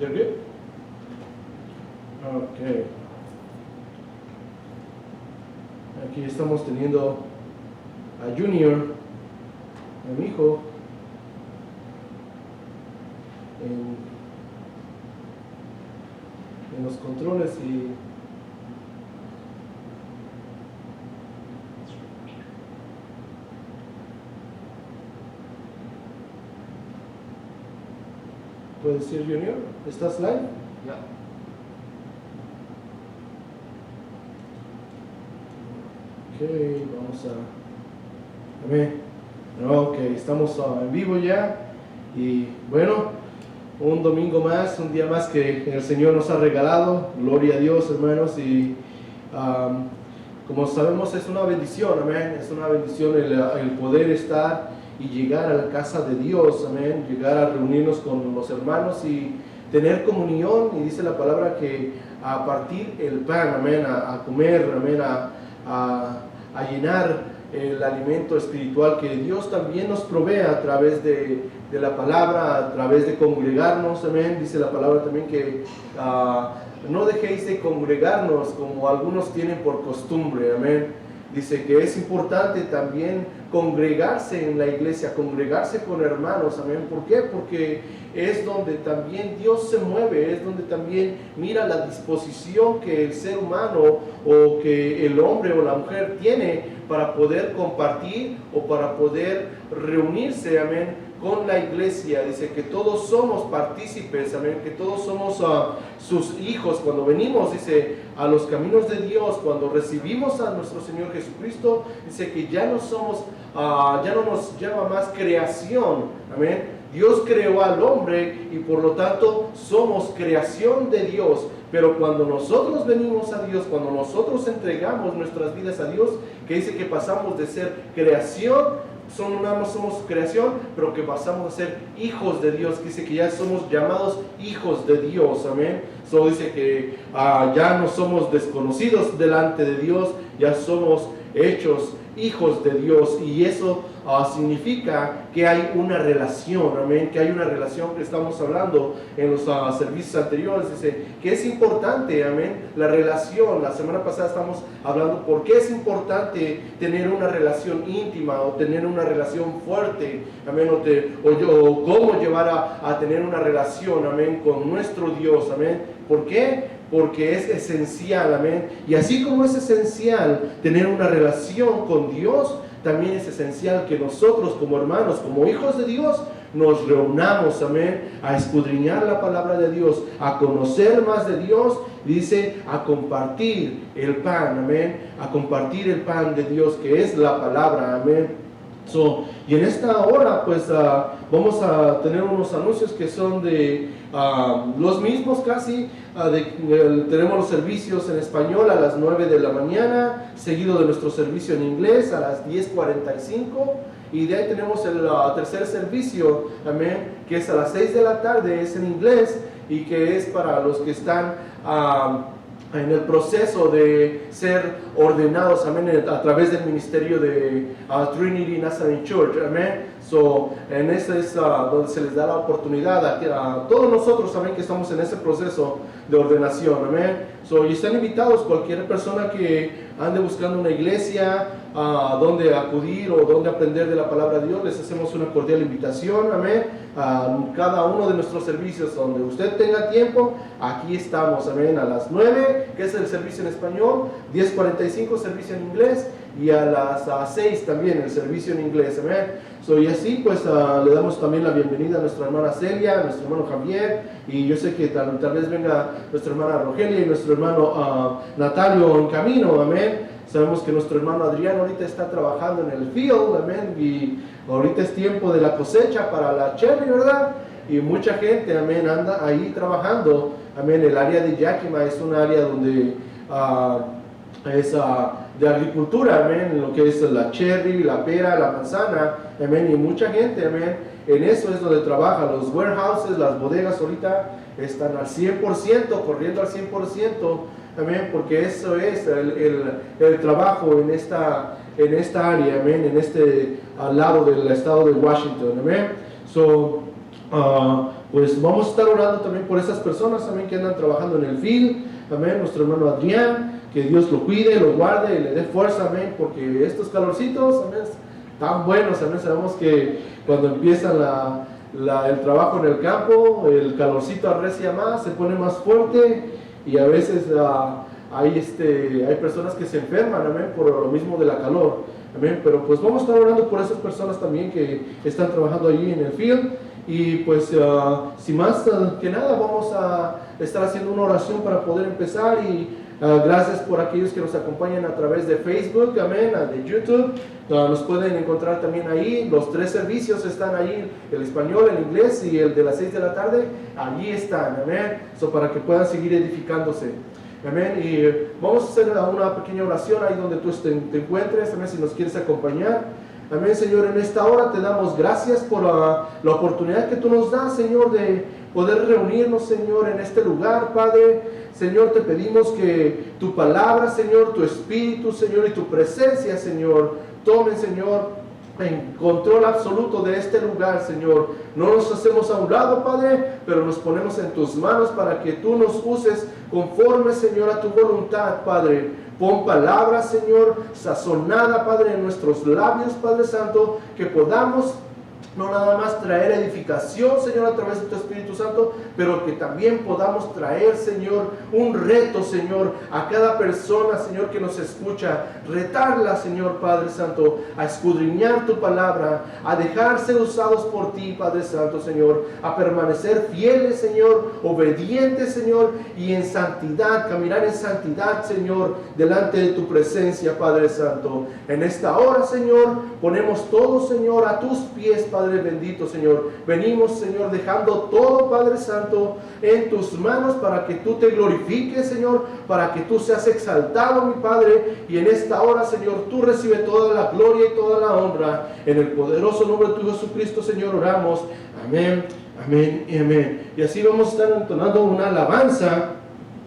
You're good? Ok. Aquí estamos teniendo a Junior, a mi hijo, en los controles y ¿puedes decir Junior? ¿Estás live? Ya. Ok, vamos a ver. Ok, estamos en vivo ya. Y bueno, un domingo más, un día más que el Señor nos ha regalado. Gloria a Dios, hermanos. Y como sabemos, es una bendición, amén. Es una bendición el poder estar y llegar a la casa de Dios, amén. Llegar a reunirnos con los hermanos y tener comunión. Y dice la palabra que a partir el pan, amén, a comer, amén, a llenar el alimento espiritual que Dios también nos provee a través de la palabra, a través de congregarnos, amén. Dice la palabra también que no dejéis de congregarnos como algunos tienen por costumbre, amén. Dice que es importante también congregarse en la iglesia, congregarse con hermanos, amén. ¿Por qué? Porque es donde también Dios se mueve, es donde también mira la disposición que el ser humano o que el hombre o la mujer tiene para poder compartir o para poder reunirse, amén, con la iglesia. Dice que todos somos partícipes, amén, que todos somos sus hijos. Cuando venimos, dice, a los caminos de Dios, cuando recibimos a nuestro Señor Jesucristo, dice que ya no somos, ya no nos llama más creación, amén. Dios creó al hombre y por lo tanto somos creación de Dios. Pero cuando nosotros venimos a Dios, cuando nosotros entregamos nuestras vidas a Dios, que dice que pasamos de ser creación, somos creación, pero que pasamos a ser hijos de Dios, que dice que ya somos llamados hijos de Dios, amén. Eso dice que ya no somos desconocidos delante de Dios, ya somos hechos hijos de Dios, y eso significa que hay una relación, amén, que hay una relación que estamos hablando en los servicios anteriores. Dice que es importante, amén, la relación. La semana pasada estamos hablando por qué es importante tener una relación íntima o tener una relación fuerte, amén, o cómo llevar a tener una relación, amén, con nuestro Dios, amén. ¿Por qué? Porque es esencial, amén. Y así como es esencial tener una relación con Dios, también es esencial que nosotros como hermanos, como hijos de Dios, nos reunamos, amén, a escudriñar la palabra de Dios, a conocer más de Dios. Dice, a compartir el pan, amén, a compartir el pan de Dios, que es la palabra, amén. Y en esta hora pues vamos a tener unos anuncios que son de los mismos casi. Tenemos los servicios en español a las 9 de la mañana, seguido de nuestro servicio en inglés a las 10:45, y de ahí tenemos el tercer servicio, amén, que es a las 6 de la tarde, es en inglés, y que es para los que están en el proceso de ser ordenados, amén, a través del ministerio de Trinity Nazarene Church, amén. En ese es donde se les da la oportunidad a todos nosotros, amén, que estamos en ese proceso de ordenación, amén. Y están invitados cualquier persona que ande buscando una iglesia donde acudir o donde aprender de la palabra de Dios. Les hacemos una cordial invitación, amén, a cada uno de nuestros servicios donde usted tenga tiempo. Aquí estamos, amén, a las 9, que es el servicio en español, 10:45 servicio en inglés, y a las 6 también el servicio en inglés, amén. Y así pues le damos también la bienvenida a nuestra hermana Celia, a nuestro hermano Javier, y yo sé que tal vez venga nuestra hermana Rogelia y nuestro hermano Natalio en camino, amén. Sabemos que nuestro hermano Adrián ahorita está trabajando en el field, amén, y ahorita es tiempo de la cosecha para la cherry, ¿verdad? Y mucha gente, amén, anda ahí trabajando, amén. El área de Yakima es un área donde es de agricultura, amén, lo que es la cherry, la pera, la manzana, amén, y mucha gente, amén, en eso es donde trabaja. Los warehouses, las bodegas ahorita están al 100%, corriendo al 100%, amén, porque eso es el trabajo en esta área, amén, en al lado del estado de Washington, amén. pues vamos a estar orando también por esas personas también que andan trabajando en el field. Amén. Nuestro hermano Adrián, que Dios lo cuide, lo guarde y le dé fuerza, amén, porque estos calorcitos, amén, tan buenos, amén. Sabemos que cuando empieza el trabajo en el campo, el calorcito arrecia más, se pone más fuerte, y a veces hay personas que se enferman, amén, por lo mismo de la calor, amén. Pero pues vamos a estar orando por esas personas también que están trabajando allí en el field. Y pues sin más que nada, vamos a estar haciendo una oración para poder empezar. Y gracias por aquellos que nos acompañan a través de Facebook, amén, de YouTube. Nos pueden encontrar también ahí. Los 3 servicios están ahí, el español, el inglés y el de las 6 de la tarde. Allí están, amén, para que puedan seguir edificándose. Amén. Y vamos a hacer una pequeña oración ahí donde tú te encuentres, amén, si nos quieres acompañar. Amén, Señor, en esta hora te damos gracias por la oportunidad que tú nos das, Señor, de poder reunirnos, Señor, en este lugar, Padre. Señor, te pedimos que tu palabra, Señor, tu espíritu, Señor, y tu presencia, Señor, tomen, Señor, en control absoluto de este lugar, Señor. No nos hacemos a un lado, Padre, pero nos ponemos en tus manos para que tú nos uses conforme, Señor, a tu voluntad, Padre. Pon palabra, Señor, sazonada, Padre, en nuestros labios, Padre Santo, que podamos no nada más traer edificación, Señor, a través de tu Espíritu Santo, pero que también podamos traer, Señor, un reto, Señor, a cada persona, Señor, que nos escucha, retarla, Señor, Padre Santo, a escudriñar tu palabra, a dejarse usados por ti, Padre Santo, Señor, a permanecer fieles, Señor, obedientes, Señor, y en santidad, caminar en santidad, Señor, delante de tu presencia, Padre Santo. En esta hora, Señor, ponemos todo, Señor, a tus pies, Padre bendito, Señor. Venimos, Señor, dejando todo, Padre Santo, en tus manos para que tú te glorifiques, Señor, para que tú seas exaltado, mi Padre. Y en esta hora, Señor, tú recibe toda la gloria y toda la honra. En el poderoso nombre de tu Jesucristo, Señor, oramos. Amén, amén y amén. Y así vamos a estar entonando una alabanza,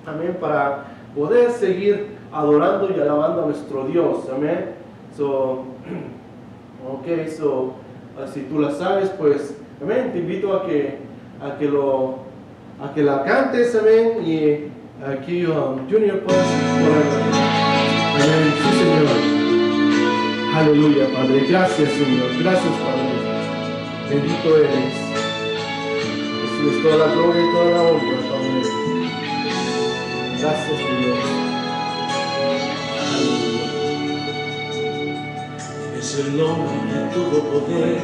amén, para poder seguir adorando y alabando a nuestro Dios. Amén. Si tú la sabes, pues, amén, te invito a que la cantes, amén, y aquí Junior puede ponerla. Amén, sí, Señor. Aleluya, Padre, gracias, Señor, gracias, Padre, bendito eres. Recibes toda la gloria y toda la honra, Padre. Gracias, Dios. Es el nombre que tuvo poder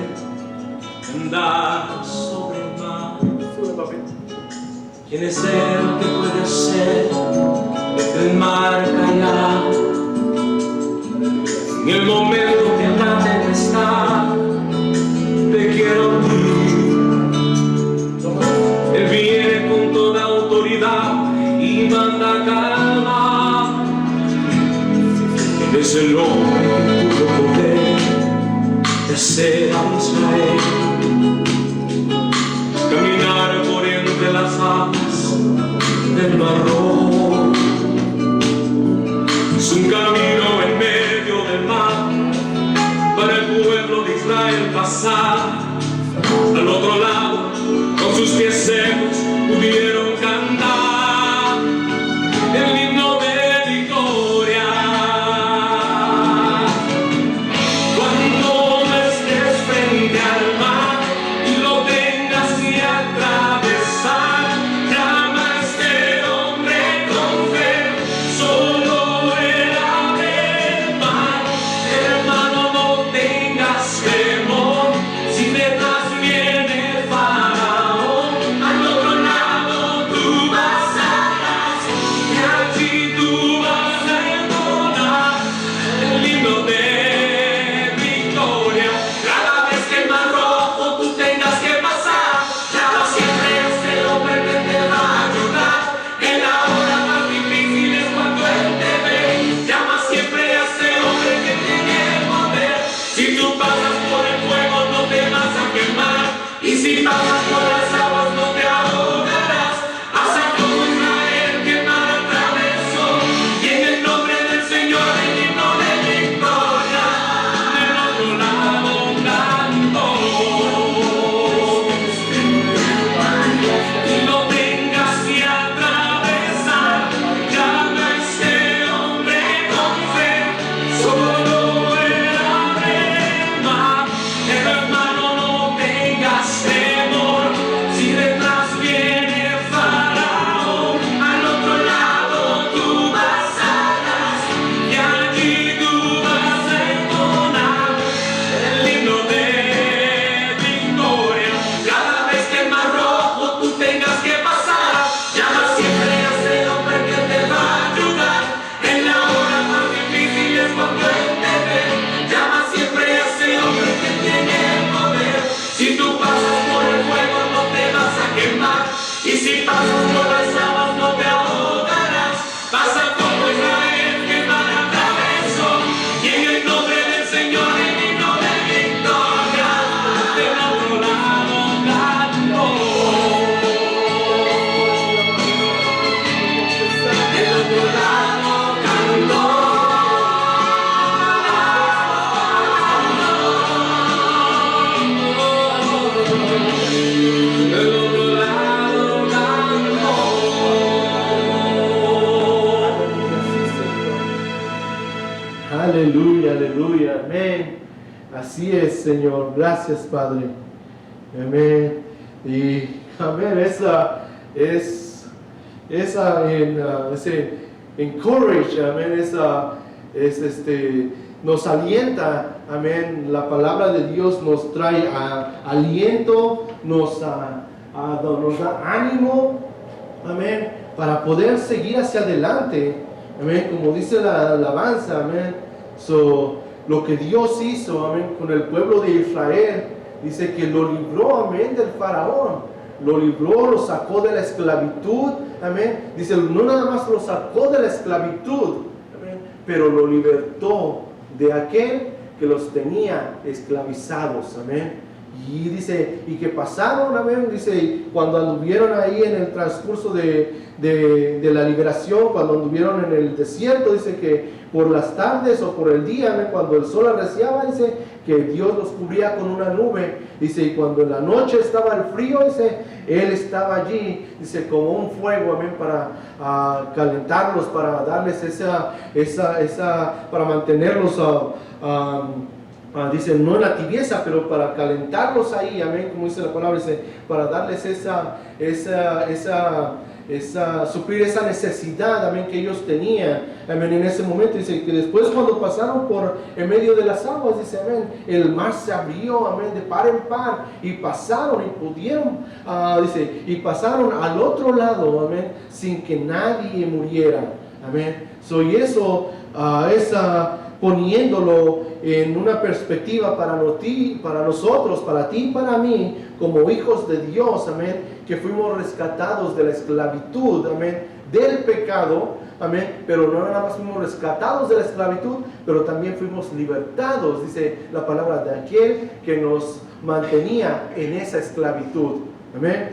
andar sobre el mar. ¿Quién es el que puede hacer que el mar callar? En el momento que la tempestad te quiero a ti, Él viene con toda autoridad y manda calma. Es el hombre que tuvo poder de hacer a Israel caminar por entre las aguas del Mar Rojo. Es un camino en medio del mar para el pueblo de Israel pasar. Al otro lado, con sus pies secos, pudieron cantar el himno de victoria. Cuando no estés frente al mar y lo tengas que atravesar, llama a este hombre con fe, solo Él abre Así es, Señor. Gracias, Padre. Amén. Y amén, ese encourage, amén, nos alienta, amén. La palabra de Dios nos trae aliento, nos da ánimo, amén, para poder seguir hacia adelante, amén, como dice la alabanza, amén. Lo que Dios hizo, amén, con el pueblo de Israel, dice que lo libró, amén, del faraón, lo libró, lo sacó de la esclavitud, amén. Dice, no nada más lo sacó de la esclavitud, amén, pero lo libertó de aquel que los tenía esclavizados, amén. Y dice, y que pasaron, amén, dice, cuando anduvieron ahí en el transcurso de la liberación, cuando anduvieron en el desierto, dice que por las tardes o por el día, amén, cuando el sol arreciaba, dice que Dios los cubría con una nube, dice, y cuando en la noche estaba el frío, dice, Él estaba allí, dice, como un fuego, amén, para calentarlos, para darles para mantenerlos dice, no en la tibieza, pero para calentarlos ahí, amén, como dice la palabra, dice, para darles suplir esa necesidad, amén, que ellos tenían, amén, en ese momento. Dice que después cuando pasaron por en medio de las aguas, dice, amén, el mar se abrió, amén, de par en par, y pasaron y pudieron, dice, y pasaron al otro lado, amén, sin que nadie muriera, amén. Y eso poniéndolo en una perspectiva para nosotros, para ti y para mí, como hijos de Dios, amén, que fuimos rescatados de la esclavitud, amén, del pecado, amén, pero no nada más fuimos rescatados de la esclavitud, pero también fuimos libertados, dice la palabra, de aquel que nos mantenía en esa esclavitud, amén.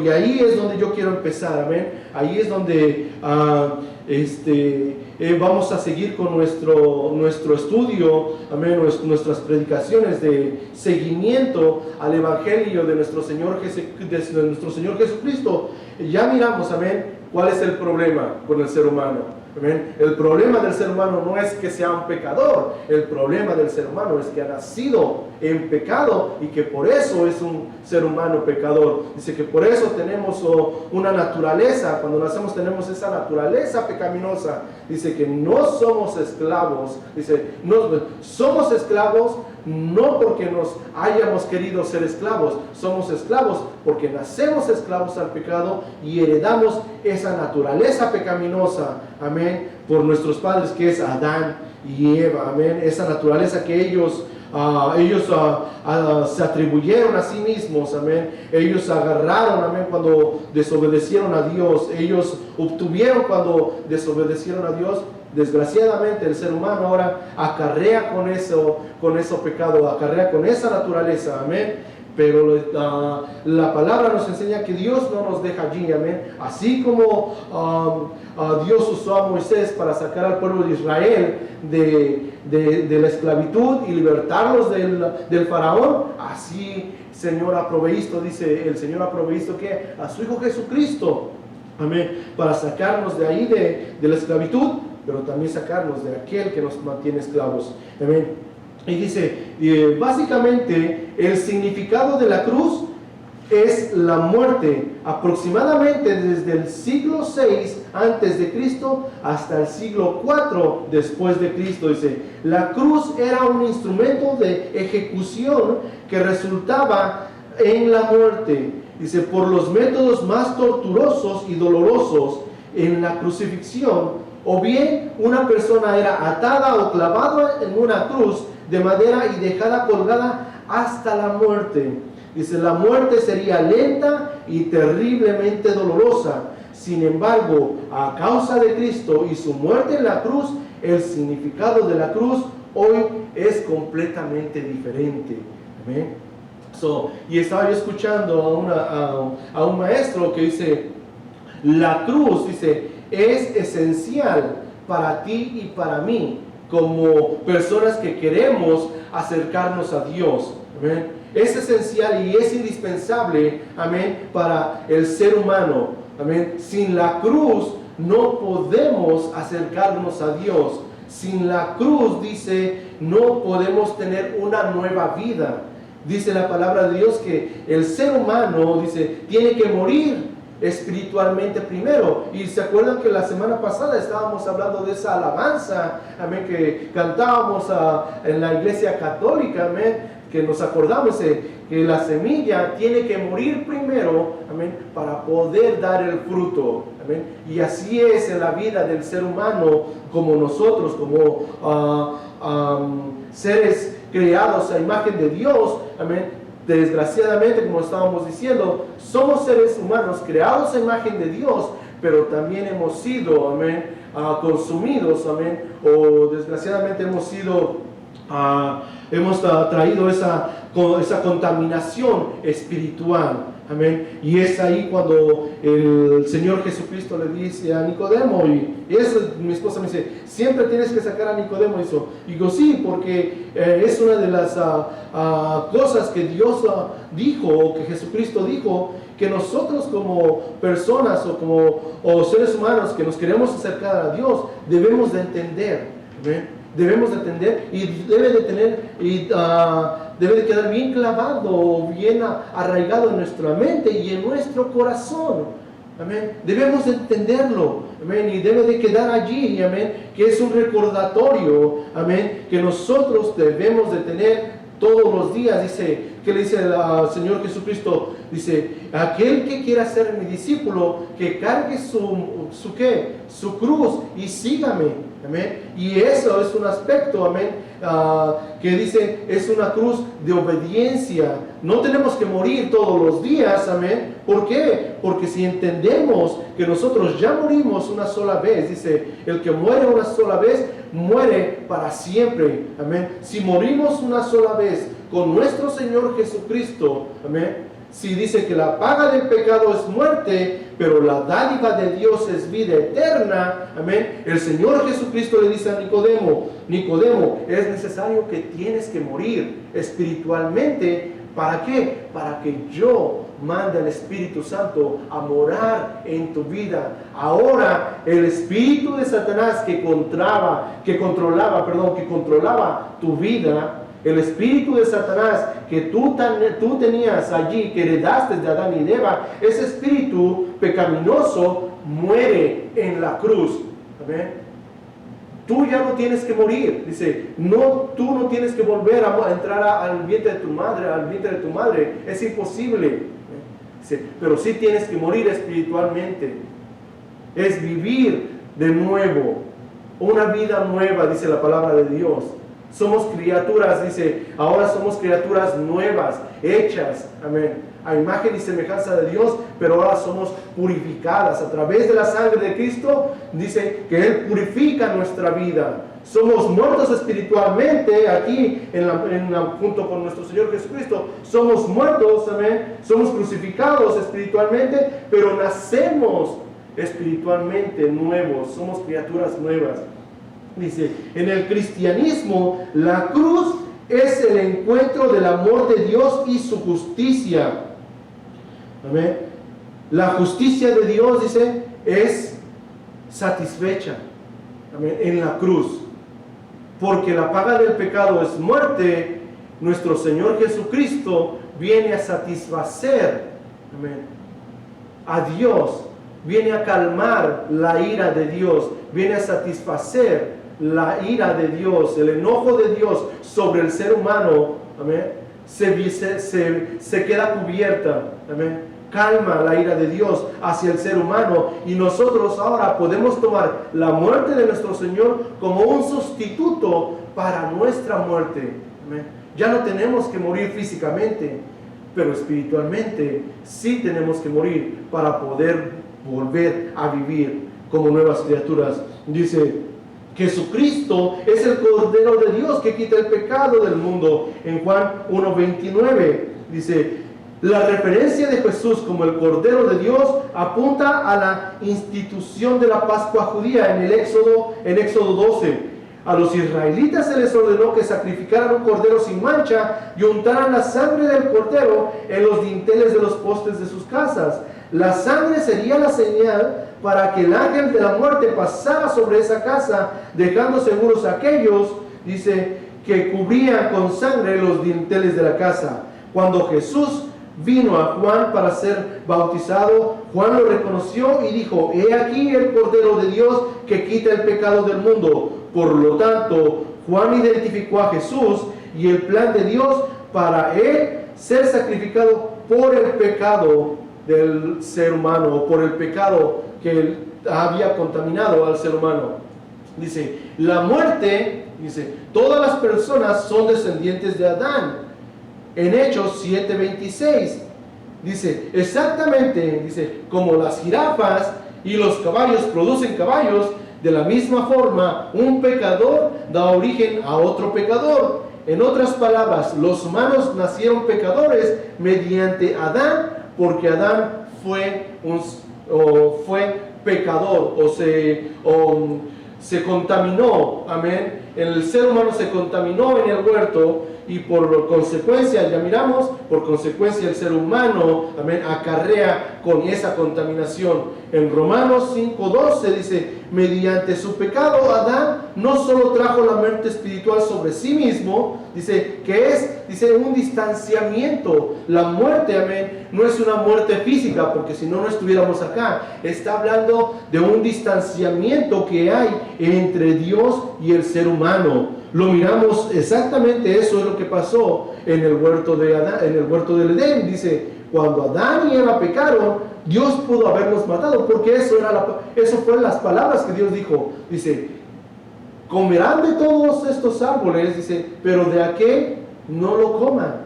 Y ahí es donde yo quiero empezar, amén. Ahí es donde vamos a seguir con nuestro estudio, amén, nuestras predicaciones de seguimiento al Evangelio de nuestro Señor Jesucristo. Ya miramos, amén, cuál es el problema con el ser humano. Amén. El problema del ser humano no es que sea un pecador, el problema del ser humano es que ha nacido en pecado y que por eso es un ser humano pecador. Dice que por eso tenemos una naturaleza, cuando nacemos tenemos esa naturaleza pecaminosa. Dice que no somos esclavos, dice, no somos esclavos no porque nos hayamos querido ser esclavos, somos esclavos porque nacemos esclavos al pecado y heredamos esa naturaleza pecaminosa, amén, por nuestros padres, que es Adán y Eva, amén, esa naturaleza que ellos se atribuyeron a sí mismos, amén, ellos agarraron, amén, cuando desobedecieron a Dios, ellos obtuvieron cuando desobedecieron a Dios. Desgraciadamente el ser humano ahora acarrea con eso pecado, acarrea con esa naturaleza, amén. Pero la palabra nos enseña que Dios no nos deja allí, amén. Así como Dios usó a Moisés para sacar al pueblo de Israel de la esclavitud y libertarlos del faraón, así Señor ha provisto, dice el Señor ha provisto que a su Hijo Jesucristo, amén, para sacarnos de ahí de la esclavitud, pero también sacarnos de aquel que nos mantiene esclavos, amén. Y dice, básicamente el significado de la cruz es la muerte, aproximadamente desde el siglo 6 antes de Cristo hasta el siglo 4 después de Cristo. Dice, la cruz era un instrumento de ejecución que resultaba en la muerte. Dice, por los métodos más torturosos y dolorosos en la crucifixión, o bien una persona era atada o clavada en una cruz de madera y dejada colgada hasta la muerte. Dice, la muerte sería lenta y terriblemente dolorosa. Sin embargo, a causa de Cristo y su muerte en la cruz, el significado de la cruz hoy es completamente diferente. ¿Amén? Y estaba yo escuchando a un maestro que dice, la cruz, dice, es esencial para ti y para mí, como personas que queremos acercarnos a Dios. Amén. Es esencial y es indispensable, amén, para el ser humano. Amén. Sin la cruz no podemos acercarnos a Dios. Sin la cruz, dice, no podemos tener una nueva vida. Dice la palabra de Dios que el ser humano, dice, tiene que morir espiritualmente primero. Y se acuerdan que la semana pasada estábamos hablando de esa alabanza, amén, que cantábamos en la iglesia católica, amén, que nos acordamos que la semilla tiene que morir primero, amén, para poder dar el fruto, amén. Y así es en la vida del ser humano, como nosotros, como seres creados a imagen de Dios, amén. Desgraciadamente, como estábamos diciendo, somos seres humanos creados a imagen de Dios, pero también hemos sido, amén, consumidos, amén, o desgraciadamente hemos sido, hemos traído esa contaminación espiritual, amén. Y es ahí cuando el Señor Jesucristo le dice a Nicodemo, y eso mi esposa me dice, siempre tienes que sacar a Nicodemo eso. Y digo, sí, porque es una de las cosas que Dios dijo, o que Jesucristo dijo, que nosotros como personas o seres humanos que nos queremos acercar a Dios, debemos de entender, amén. Debemos de entender y debe de quedar bien clavado, bien arraigado en nuestra mente y en nuestro corazón. Amén. Debemos de entenderlo. Amén. Y debe de quedar allí. Amén. Que es un recordatorio. Amén. Que nosotros debemos de tener todos los días. Dice, ¿qué le dice el Señor Jesucristo? Dice, aquel que quiera ser mi discípulo, que cargue su cruz y sígame. Amén. Y eso es un aspecto, amén, que dice, es una cruz de obediencia. No tenemos que morir todos los días, amén. ¿Por qué? Porque si entendemos que nosotros ya morimos una sola vez, dice, el que muere una sola vez, muere para siempre, amén. Si morimos una sola vez con nuestro Señor Jesucristo, amén, si dice que la paga del pecado es muerte, pero la dádiva de Dios es vida eterna, amén. El Señor Jesucristo le dice a Nicodemo, es necesario que tienes que morir espiritualmente. ¿Para qué? Para que yo mande al Espíritu Santo a morar en tu vida. Ahora el espíritu de Satanás que controlaba tu vida, el espíritu de Satanás que tú tenías allí, que heredaste de Adán y de Eva, ese espíritu pecaminoso muere en la cruz. ¿Amén? Tú ya no tienes que morir. Dice, tú no tienes que volver a entrar al vientre de tu madre, es imposible. Dice, pero sí tienes que morir espiritualmente. Es vivir de nuevo, una vida nueva, dice la palabra de Dios. Somos criaturas, dice, ahora somos criaturas nuevas, hechas, amén, a imagen y semejanza de Dios, pero ahora somos purificadas a través de la sangre de Cristo. Dice que Él purifica nuestra vida. Somos muertos espiritualmente aquí, junto con nuestro Señor Jesucristo. Somos muertos, amén, somos crucificados espiritualmente, pero nacemos espiritualmente nuevos, somos criaturas nuevas. Dice, en el cristianismo, la cruz es el encuentro del amor de Dios y su justicia. Amén. La justicia de Dios, dice, es satisfecha, amén, en la cruz. Porque la paga del pecado es muerte. Nuestro Señor Jesucristo viene a satisfacer, amén, a Dios. Viene a calmar la ira de Dios. Viene a satisfacer la ira de Dios, el enojo de Dios sobre el ser humano, amén, se queda cubierta, amén, calma la ira de Dios hacia el ser humano, y nosotros ahora podemos tomar la muerte de nuestro Señor como un sustituto para nuestra muerte, amén. Ya no tenemos que morir físicamente, pero espiritualmente sí tenemos que morir para poder volver a vivir como nuevas criaturas. Dice, Jesucristo es el Cordero de Dios que quita el pecado del mundo. En Juan 1:29 dice, la referencia de Jesús como el Cordero de Dios apunta a la institución de la Pascua judía en Éxodo 12. A los israelitas se les ordenó que sacrificaran un cordero sin mancha y untaran la sangre del cordero en los dinteles de los postes de sus casas. La sangre sería la señal para que el ángel de la muerte pasara sobre esa casa, dejando seguros a aquellos, dice, que cubrían con sangre los dinteles de la casa. Cuando Jesús vino a Juan para ser bautizado, Juan lo reconoció y dijo: he aquí el Cordero de Dios que quita el pecado del mundo. Por lo tanto, Juan identificó a Jesús y el plan de Dios para él ser sacrificado por el pecado del ser humano, o por el pecado que había contaminado al ser humano. Dice, la muerte, dice, todas las personas son descendientes de Adán. En Hechos 7:26 dice, exactamente, dice, como las jirafas y los caballos producen caballos, de la misma forma un pecador da origen a otro pecador. En otras palabras, los humanos nacieron pecadores mediante Adán, porque Adán fue pecador, se contaminó, amén. El ser humano se contaminó en el huerto, y por consecuencia, ya miramos, por consecuencia el ser humano, amén, acarrea con esa contaminación. En Romanos 5:12 dice, mediante su pecado Adán no solo trajo la muerte espiritual sobre sí mismo, dice que es un distanciamiento. La muerte, amén, no es una muerte física, porque si no, no estuviéramos acá. Está hablando de un distanciamiento que hay entre Dios y el ser humano. Lo miramos exactamente, eso es lo que pasó en el huerto de Adán, en el huerto del Edén. Dice, cuando Adán y Eva pecaron, Dios pudo haberlos matado, porque eso fueron las palabras que Dios dijo. Dice, comerán de todos estos árboles, dice, pero de aquel no lo coman.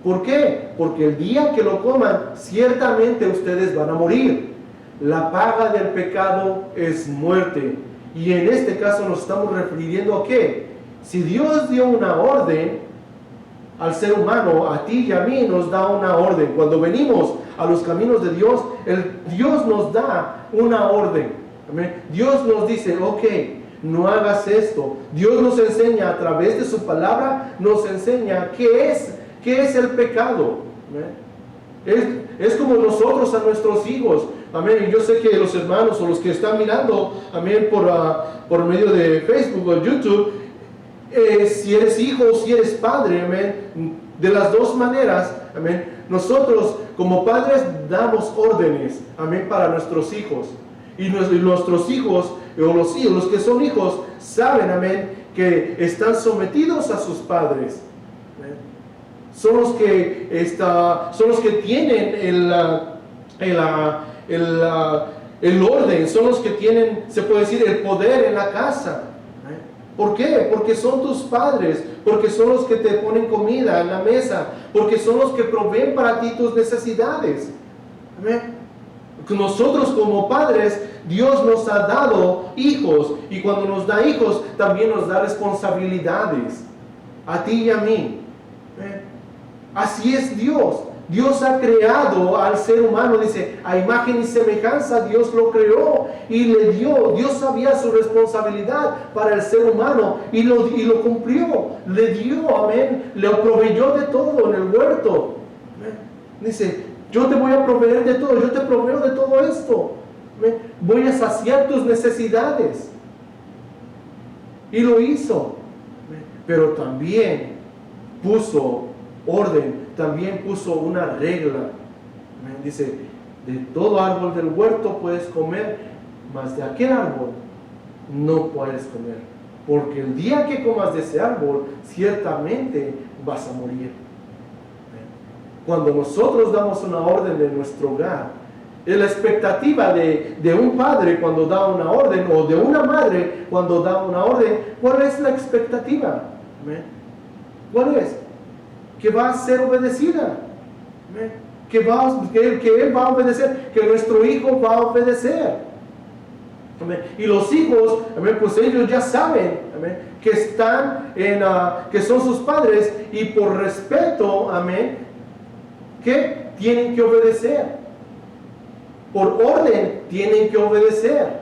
¿Por qué? Porque el día que lo coman, ciertamente ustedes van a morir. La paga del pecado es muerte. Y en este caso nos estamos refiriendo a ¿qué? Si Dios dio una orden al ser humano, a ti y a mí nos da una orden. Cuando venimos a los caminos de Dios, Dios nos da una orden. ¿Amén? Dios nos dice, ok, no hagas esto. Dios nos enseña a través de su palabra, nos enseña qué es el pecado. ¿Amén? Es como nosotros a nuestros hijos. Amén. Y yo sé que los hermanos o los que están mirando, amén, por medio de Facebook o YouTube, si eres hijo o si eres padre, amén, de las dos maneras, amén, nosotros como padres damos órdenes, amén, para nuestros hijos. Y nuestros hijos, o los que son hijos, saben, amén, que están sometidos a sus padres. Amén. Son los que tienen el orden, son los que tienen, se puede decir, el poder en la casa. ¿Por qué? Porque son tus padres, porque son los que te ponen comida en la mesa, porque son los que proveen para ti tus necesidades. ¿Amén? Nosotros como padres, Dios nos ha dado hijos, y cuando nos da hijos, también nos da responsabilidades, a ti y a mí. ¿Amén? Así es Dios. Dios ha creado al ser humano, dice, a imagen y semejanza Dios lo creó y le dio. Dios sabía su responsabilidad para el ser humano y lo cumplió. Le dio, amén, le proveyó de todo en el huerto. ¿Amén? Dice, yo te voy a proveer de todo, yo te proveo de todo esto. ¿Amén? Voy a saciar tus necesidades. Y lo hizo. ¿Amén? Pero también puso orden, también puso una regla. Dice, de todo árbol del huerto puedes comer, mas de aquel árbol no puedes comer, porque el día que comas de ese árbol, ciertamente vas a morir. Cuando nosotros damos una orden de nuestro hogar, es la expectativa de un padre cuando da una orden, o de una madre cuando da una orden. ¿Cuál es la expectativa? ¿Cuál es? Que va a ser obedecida, que él va a obedecer, que nuestro hijo va a obedecer. Y los hijos, pues ellos ya saben que están que son sus padres, y por respeto, que tienen que obedecer. Por orden tienen que obedecer.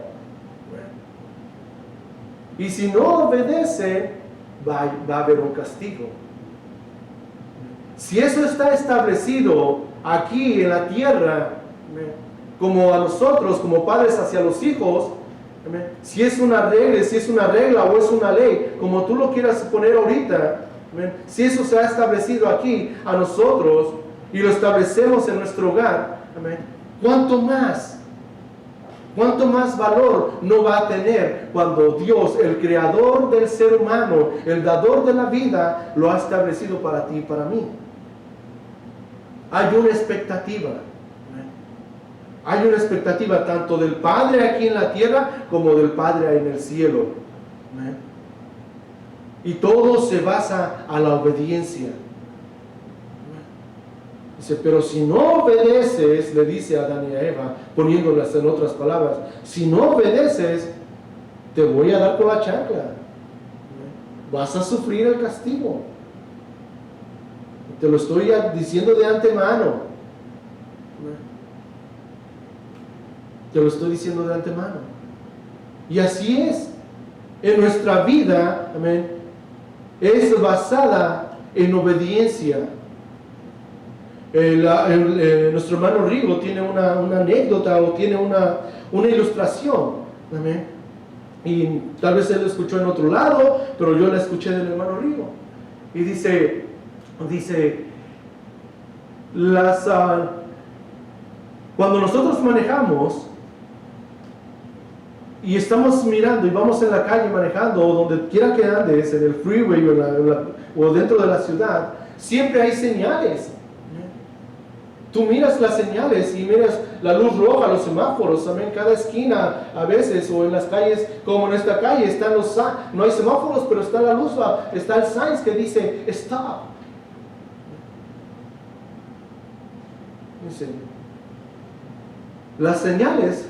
Y si no obedecen, va a haber un castigo. Si eso está establecido aquí en la tierra, como a nosotros, como padres hacia los hijos, si es una regla o es una ley, como tú lo quieras poner ahorita, Amén. Si eso se ha establecido aquí a nosotros y lo establecemos en nuestro hogar, amén, ¿cuánto más valor no va a tener cuando Dios, el creador del ser humano, el dador de la vida, lo ha establecido para ti y para mí? Hay una expectativa. Hay una expectativa tanto del Padre aquí en la tierra como del Padre en el cielo. Y todo se basa a la obediencia. Dice, pero si no obedeces, le dice a Adán y a Eva, poniéndolas en otras palabras, si no obedeces, te voy a dar con la chancla. Vas a sufrir el castigo. Te lo estoy diciendo de antemano. Te lo estoy diciendo de antemano. Y así es. En nuestra vida, amén, es basada en obediencia. Nuestro hermano Rigo tiene una anécdota o tiene una ilustración. Amén. Y tal vez él lo escuchó en otro lado, pero yo la escuché del hermano Rigo. Y dice cuando nosotros manejamos y estamos mirando y vamos en la calle manejando o donde quiera que andes, en el freeway o dentro de la ciudad, siempre hay señales. Tú miras las señales y miras la luz roja, los semáforos, también cada esquina a veces, o en las calles, como en esta calle, están no hay semáforos, pero está la luz, está el sign que dice stop. Dice, las señales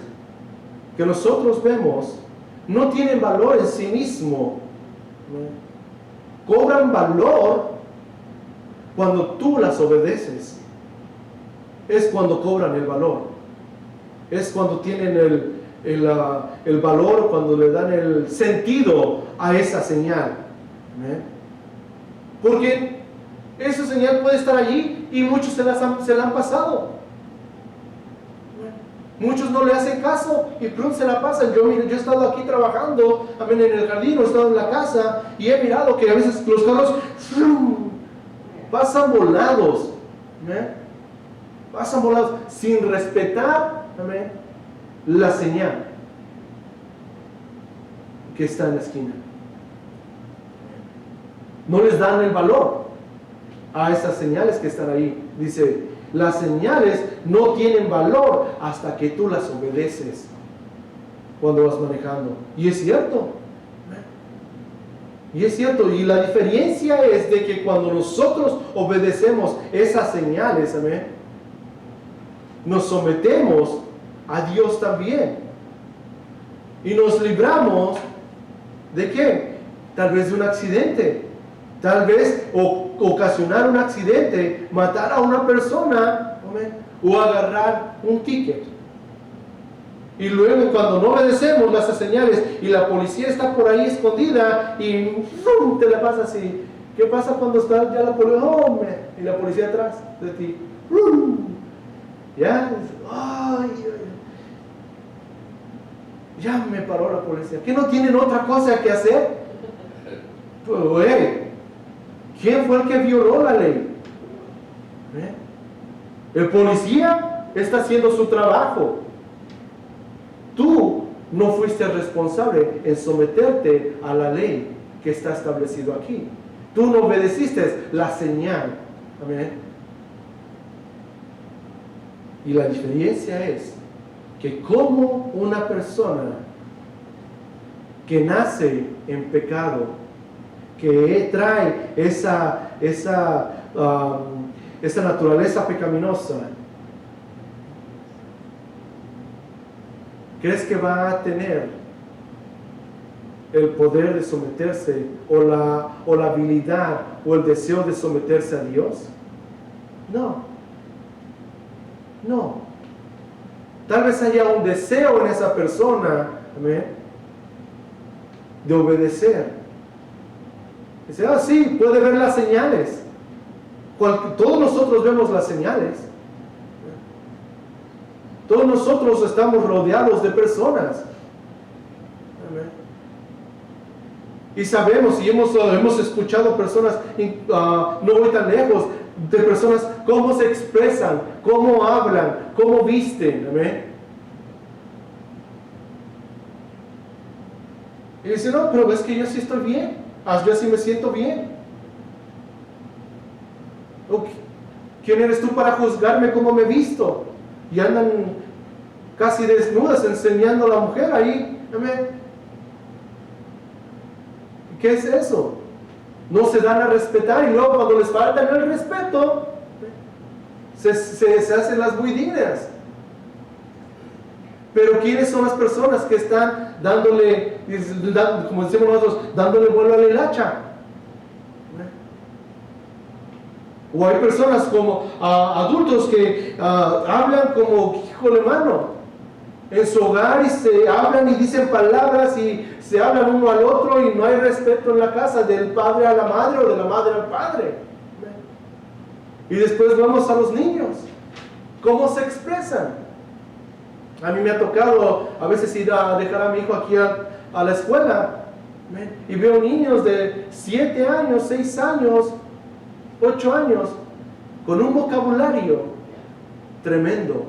que nosotros vemos no tienen valor en sí mismo. Cobran valor cuando tú las obedeces. Es cuando cobran el valor. Es cuando tienen el valor, cuando le dan el sentido a esa señal. Porque esa señal puede estar allí y muchos se la han pasado. Muchos no le hacen caso y pronto se la pasan. Yo he estado aquí trabajando, también en el jardín, he estado en la casa y he mirado que a veces los carros pasan volados. Pasan volados sin respetar la señal que está en la esquina. No les dan el valor a esas señales que están ahí. Dice, las señales no tienen valor hasta que tú las obedeces cuando vas manejando. Y es cierto. Y es cierto. Y la diferencia es de que cuando nosotros obedecemos esas señales, nos sometemos a Dios también. Y nos libramos ¿de qué? Tal vez de un accidente. Tal vez ocasionar un accidente, matar a una persona, o agarrar un ticket. Y luego cuando no obedecemos las señales y la policía está por ahí escondida y ¡fum!, te la pasa así. ¿Qué pasa cuando está ya la policía? ¡Oh, y la policía atrás de ti! ¿Ya? ¡Ay! Ya me paró la policía. ¿Qué no tienen otra cosa que hacer? Pues, ¿quién fue el que violó la ley? El policía está haciendo su trabajo. Tú no fuiste responsable en someterte a la ley que está establecido aquí. Tú no obedeciste la señal. Amén. Y la diferencia es que como una persona que nace en pecado, que trae esa naturaleza pecaminosa, ¿crees que va a tener el poder de someterse o la habilidad o el deseo de someterse a Dios? No. Tal vez haya un deseo en esa persona, ¿amén?, de obedecer. Dice, sí, puede ver las señales. Todos nosotros vemos las señales. Todos nosotros estamos rodeados de personas. Y sabemos y hemos escuchado personas, no voy tan lejos, de personas cómo se expresan, cómo hablan, cómo visten. Amén. Y dice, no, pero es que yo sí estoy bien, yo sí me siento bien. ¿Quién eres tú para juzgarme cómo me visto? Y andan casi desnudas enseñando a la mujer ahí. Amén. ¿Qué es eso? No se dan a respetar y luego cuando les falta el respeto, se hacen las muy dignas. Pero ¿quiénes son las personas que están dándole, como decimos nosotros, dándole vuelo a la hilacha? O hay personas como adultos que hablan como, híjole mano, en su hogar y se hablan y dicen palabras y se hablan uno al otro y no hay respeto en la casa del padre a la madre o de la madre al padre. Y después vamos a los niños, ¿cómo se expresan? A mí me ha tocado a veces ir a dejar a mi hijo aquí a la escuela y veo niños de 7 años, 6 años, 8 años con un vocabulario tremendo.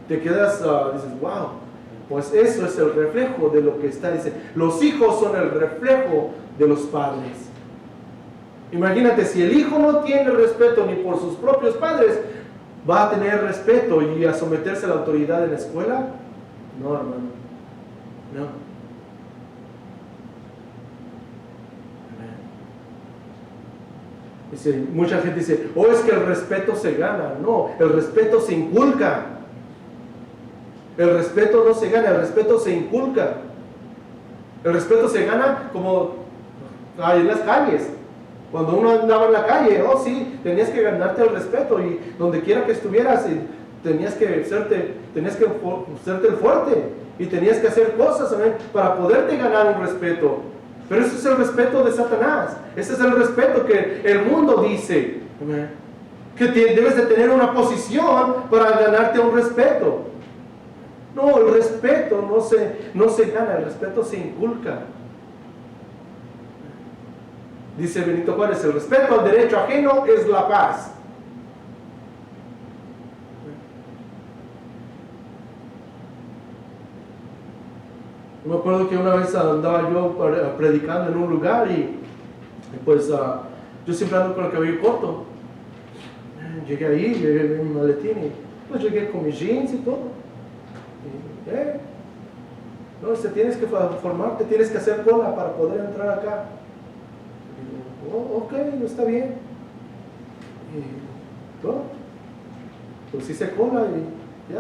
Te quedas, dices, wow, pues eso es el reflejo de lo que está diciendo. Los hijos son el reflejo de los padres. Imagínate, si el hijo no tiene respeto ni por sus propios padres, ¿va a tener respeto y a someterse a la autoridad en la escuela? No, hermano, no. Dice, mucha gente dice, es que el respeto se gana. No, el respeto se inculca. El respeto no se gana, el respeto se inculca. El respeto se gana como en las calles. Cuando uno andaba en la calle, sí, tenías que ganarte el respeto y donde quiera que estuvieras, tenías que hacerte el fuerte y tenías que hacer cosas, ¿saben?, para poderte ganar un respeto. Pero ese es el respeto de Satanás. Ese es el respeto que el mundo dice. Que debes de tener una posición para ganarte un respeto. No, el respeto no se gana, el respeto se inculca. Dice Benito Juárez, el respeto al derecho ajeno es la paz. Me acuerdo que una vez andaba yo predicando en un lugar y pues yo siempre ando con el cabello corto. Llegué en mi maletín y pues llegué con mis jeans y todo. No, tienes que formarte, tienes que hacer cola para poder entrar acá. Y digo, ok, está bien. Y no, pues hice cola y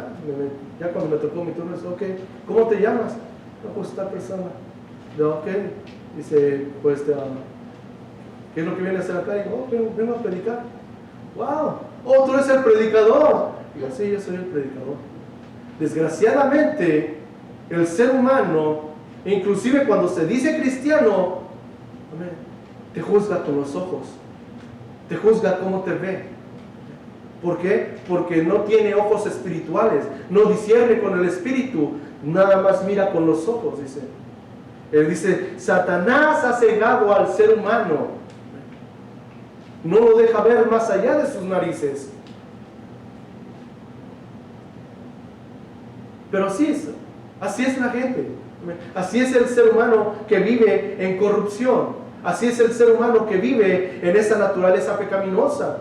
ya cuando me tocó mi turno, dice, ok, ¿cómo te llamas? No, pues esta persona. No, ok. Dice, pues, ¿qué es lo que viene a hacer acá? Y digo, vengo a predicar. Wow, tú eres el predicador. Y digo, sí, yo soy el predicador. Desgraciadamente, el ser humano, inclusive cuando se dice cristiano, te juzga con los ojos, te juzga cómo te ve. ¿Por qué? Porque no tiene ojos espirituales, no discierne con el espíritu, nada más mira con los ojos, dice. Él dice, Satanás ha cegado al ser humano, no lo deja ver más allá de sus narices. Pero así es la gente, así es el ser humano que vive en corrupción, así es el ser humano que vive en esa naturaleza pecaminosa.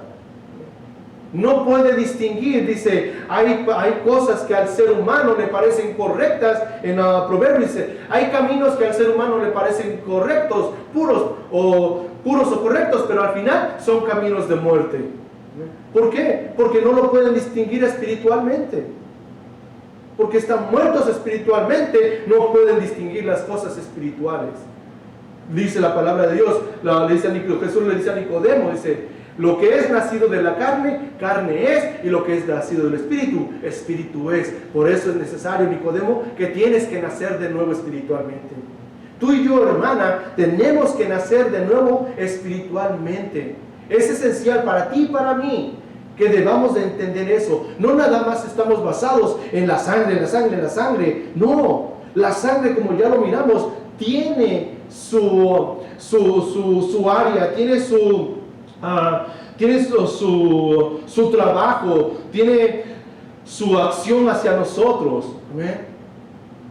No puede distinguir, dice, hay cosas que al ser humano le parecen correctas, en Proverbios dice, hay caminos que al ser humano le parecen correctos, puros o correctos, pero al final son caminos de muerte. ¿Por qué? Porque no lo pueden distinguir espiritualmente. Porque están muertos espiritualmente, no pueden distinguir las cosas espirituales. Dice la palabra de Dios, Jesús le dice a Nicodemo, dice, lo que es nacido de la carne, carne es, y lo que es nacido del espíritu, espíritu es. Por eso es necesario, Nicodemo, que tienes que nacer de nuevo espiritualmente. Tú y yo, hermana, tenemos que nacer de nuevo espiritualmente. Es esencial para ti y para mí que debamos de entender eso. No nada más estamos basados en la sangre. No, La sangre, como ya lo miramos, tiene su área, tiene su trabajo, tiene su acción hacia nosotros. Amén.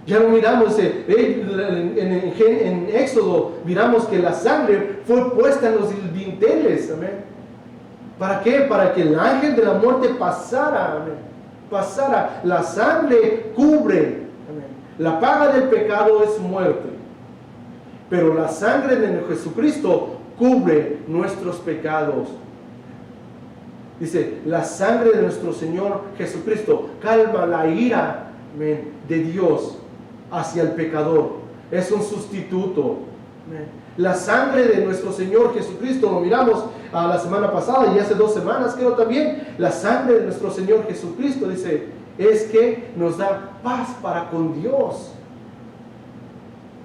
Ya lo miramos en Éxodo, miramos que la sangre fue puesta en los dinteles. Amén. ¿Para qué? Para que el ángel de la muerte pasara. Amén. Pasara. La sangre cubre. Amén. La paga del pecado es muerte. Pero la sangre de Jesucristo cubre nuestros pecados. Dice, la sangre de nuestro Señor Jesucristo calma la ira, amén, de Dios hacia el pecador. Es un sustituto. Amén. La sangre de nuestro Señor Jesucristo, lo miramos la semana pasada y hace 2 semanas creo también. La sangre de nuestro Señor Jesucristo, dice, es que nos da paz para con Dios.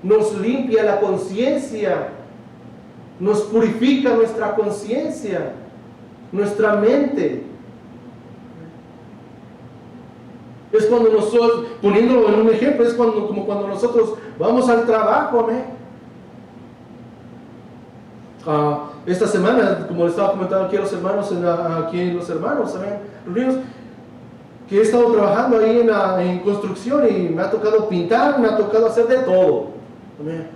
Nos limpia la conciencia, nos purifica nuestra conciencia, nuestra mente. Es cuando nosotros, poniéndolo en un ejemplo, es como cuando nosotros vamos al trabajo, ¿no? Esta semana, como les estaba comentando aquí a los hermanos, aquí los hermanos, ¿saben? Reunidos, que he estado trabajando ahí en construcción y me ha tocado pintar, me ha tocado hacer de todo. Amén.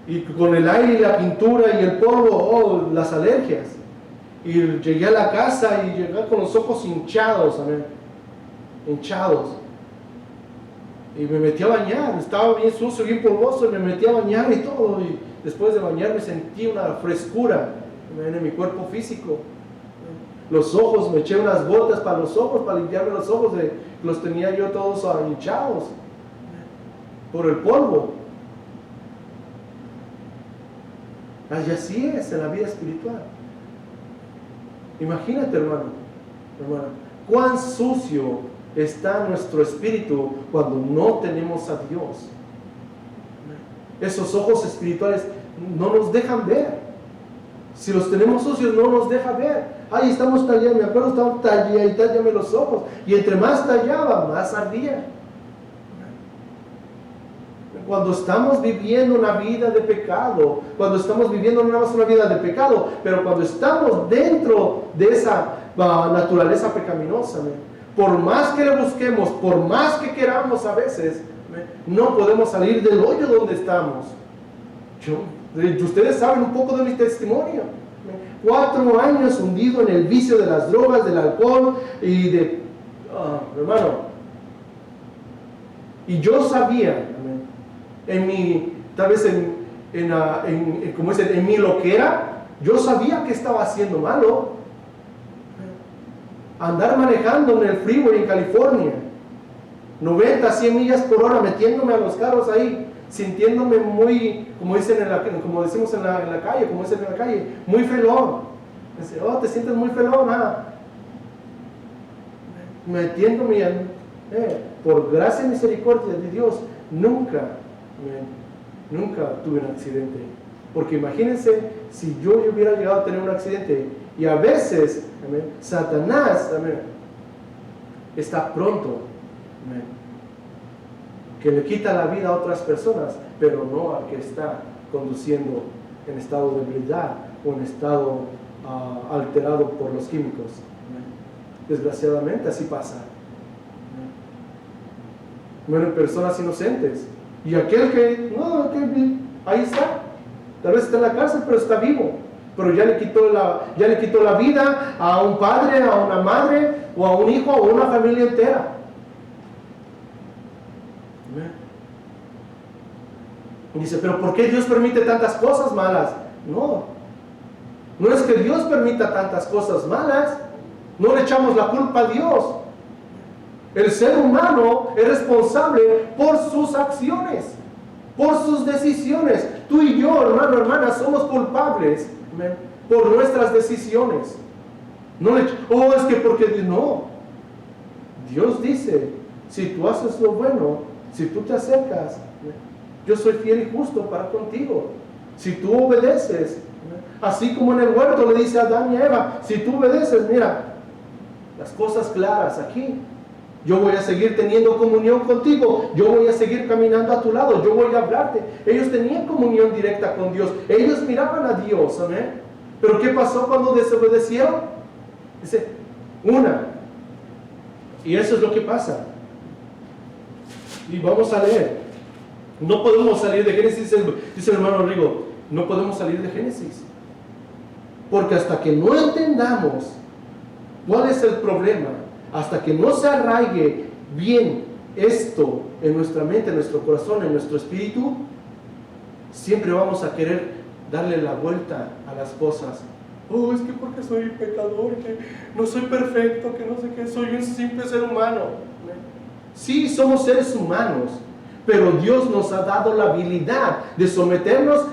Y con el aire y la pintura y el polvo, las alergias. Y llegué a la casa y llegué con los ojos hinchados, amén. Hinchados. Y me metí a bañar, estaba bien sucio, bien polvoso, y me metí a bañar y todo. Y después de bañarme sentí una frescura en mi cuerpo físico. Los ojos, me eché unas gotas para los ojos, para limpiarme los ojos, los tenía yo todos hinchados por el polvo. Y así es en la vida espiritual. Imagínate, hermano, cuán sucio está nuestro espíritu cuando no tenemos a Dios. Esos ojos espirituales no nos dejan ver. Si los tenemos sucios, no nos deja ver. Ahí estamos tallando, me acuerdo, estamos tallando y tallame los ojos. Y entre más tallaba, más ardía. Cuando estamos viviendo una vida de pecado, cuando estamos viviendo no nada más una vida de pecado, pero cuando estamos dentro de esa naturaleza pecaminosa, por más que le busquemos, por más que queramos a veces, no podemos salir del hoyo donde estamos. Ustedes saben un poco de mi testimonio. 4 años hundido en el vicio de las drogas, del alcohol y de... hermano. Y yo sabía, tal vez en mi loquera, yo sabía que estaba haciendo malo. Andar manejando en el freeway en California, 90, 100 millas por hora, metiéndome a los carros ahí, sintiéndome muy, como decimos en la calle, como dicen en la calle, muy felón. Dice, te sientes muy felón, metiéndome, por gracia y misericordia de Dios, nunca tuve un accidente. Porque imagínense si yo hubiera llegado a tener un accidente, y a veces, Satanás, está pronto, que le quita la vida a otras personas, pero no al que está conduciendo en estado de ebriedad o en estado alterado por los químicos. Desgraciadamente así pasa. Personas inocentes. Y aquel que, ahí está. Tal vez está en la cárcel, pero está vivo. Pero ya le quitó la vida a un padre, a una madre, o a un hijo, o a una familia entera. Y dice, pero ¿por qué Dios permite tantas cosas malas? No es que Dios permita tantas cosas malas. No le echamos la culpa a Dios. El ser humano es responsable por sus acciones, por sus decisiones. Tú y yo, hermano, hermana, somos culpables por nuestras decisiones. Es que porque no. Dios dice, si tú haces lo bueno, si tú te acercas, yo soy fiel y justo para contigo. Si tú obedeces, así como en el huerto le dice a Adán y a Eva, si tú obedeces, mira, las cosas claras aquí. Yo voy a seguir teniendo comunión contigo. Yo voy a seguir caminando a tu lado. Yo voy a hablarte. Ellos tenían comunión directa con Dios. Ellos miraban a Dios. Amén. Pero ¿qué pasó cuando desobedecieron? Dice, una. Y eso es lo que pasa. Y vamos a leer. No podemos salir de Génesis, dice el hermano Rigo. No podemos salir de Génesis. Porque hasta que no entendamos cuál es el problema, hasta que no se arraigue bien esto en nuestra mente, en nuestro corazón, en nuestro espíritu, siempre vamos a querer darle la vuelta a las cosas. Oh, es que porque soy pecador, que no soy perfecto, que no sé qué, soy un simple ser humano. Sí, somos seres humanos, pero Dios nos ha dado la habilidad de someternos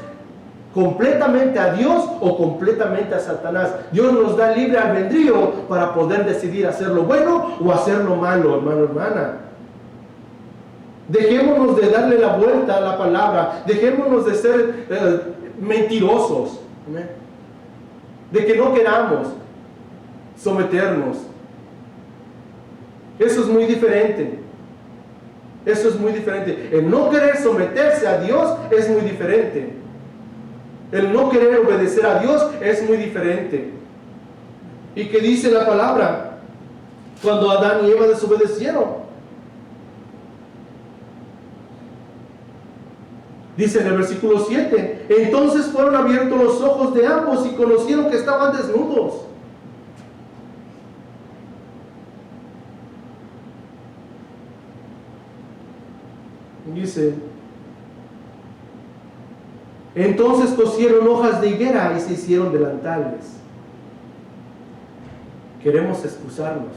completamente a Dios o completamente a Satanás. Dios nos da libre albedrío para poder decidir hacer lo bueno o hacer lo malo, hermano, hermana. Dejémonos de darle la vuelta a la palabra, dejémonos de ser mentirosos, ¿sí? De que no queramos someternos. Eso es muy diferente. Eso es muy diferente. El no querer someterse a Dios es muy diferente. El no querer obedecer a Dios es muy diferente. ¿Y qué dice la palabra? Cuando Adán y Eva desobedecieron. Dice en el versículo 7, entonces fueron abiertos los ojos de ambos y conocieron que estaban desnudos. Dice, entonces cosieron hojas de higuera y se hicieron delantales. Queremos excusarnos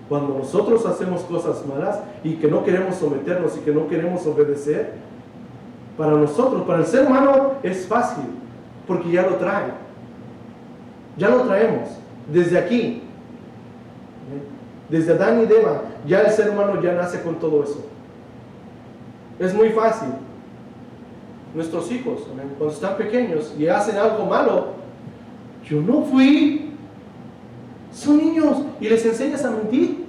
cuando nosotros hacemos cosas malas y que no queremos someternos y que no queremos obedecer. Para nosotros, para el ser humano es fácil, porque ya lo trae. Ya lo traemos, desde aquí. Desde Adán y Eva, ya el ser humano ya nace con todo eso. Es muy fácil. Nuestros hijos, cuando están pequeños y hacen algo malo, yo no fui. Son niños y les enseñas a mentir.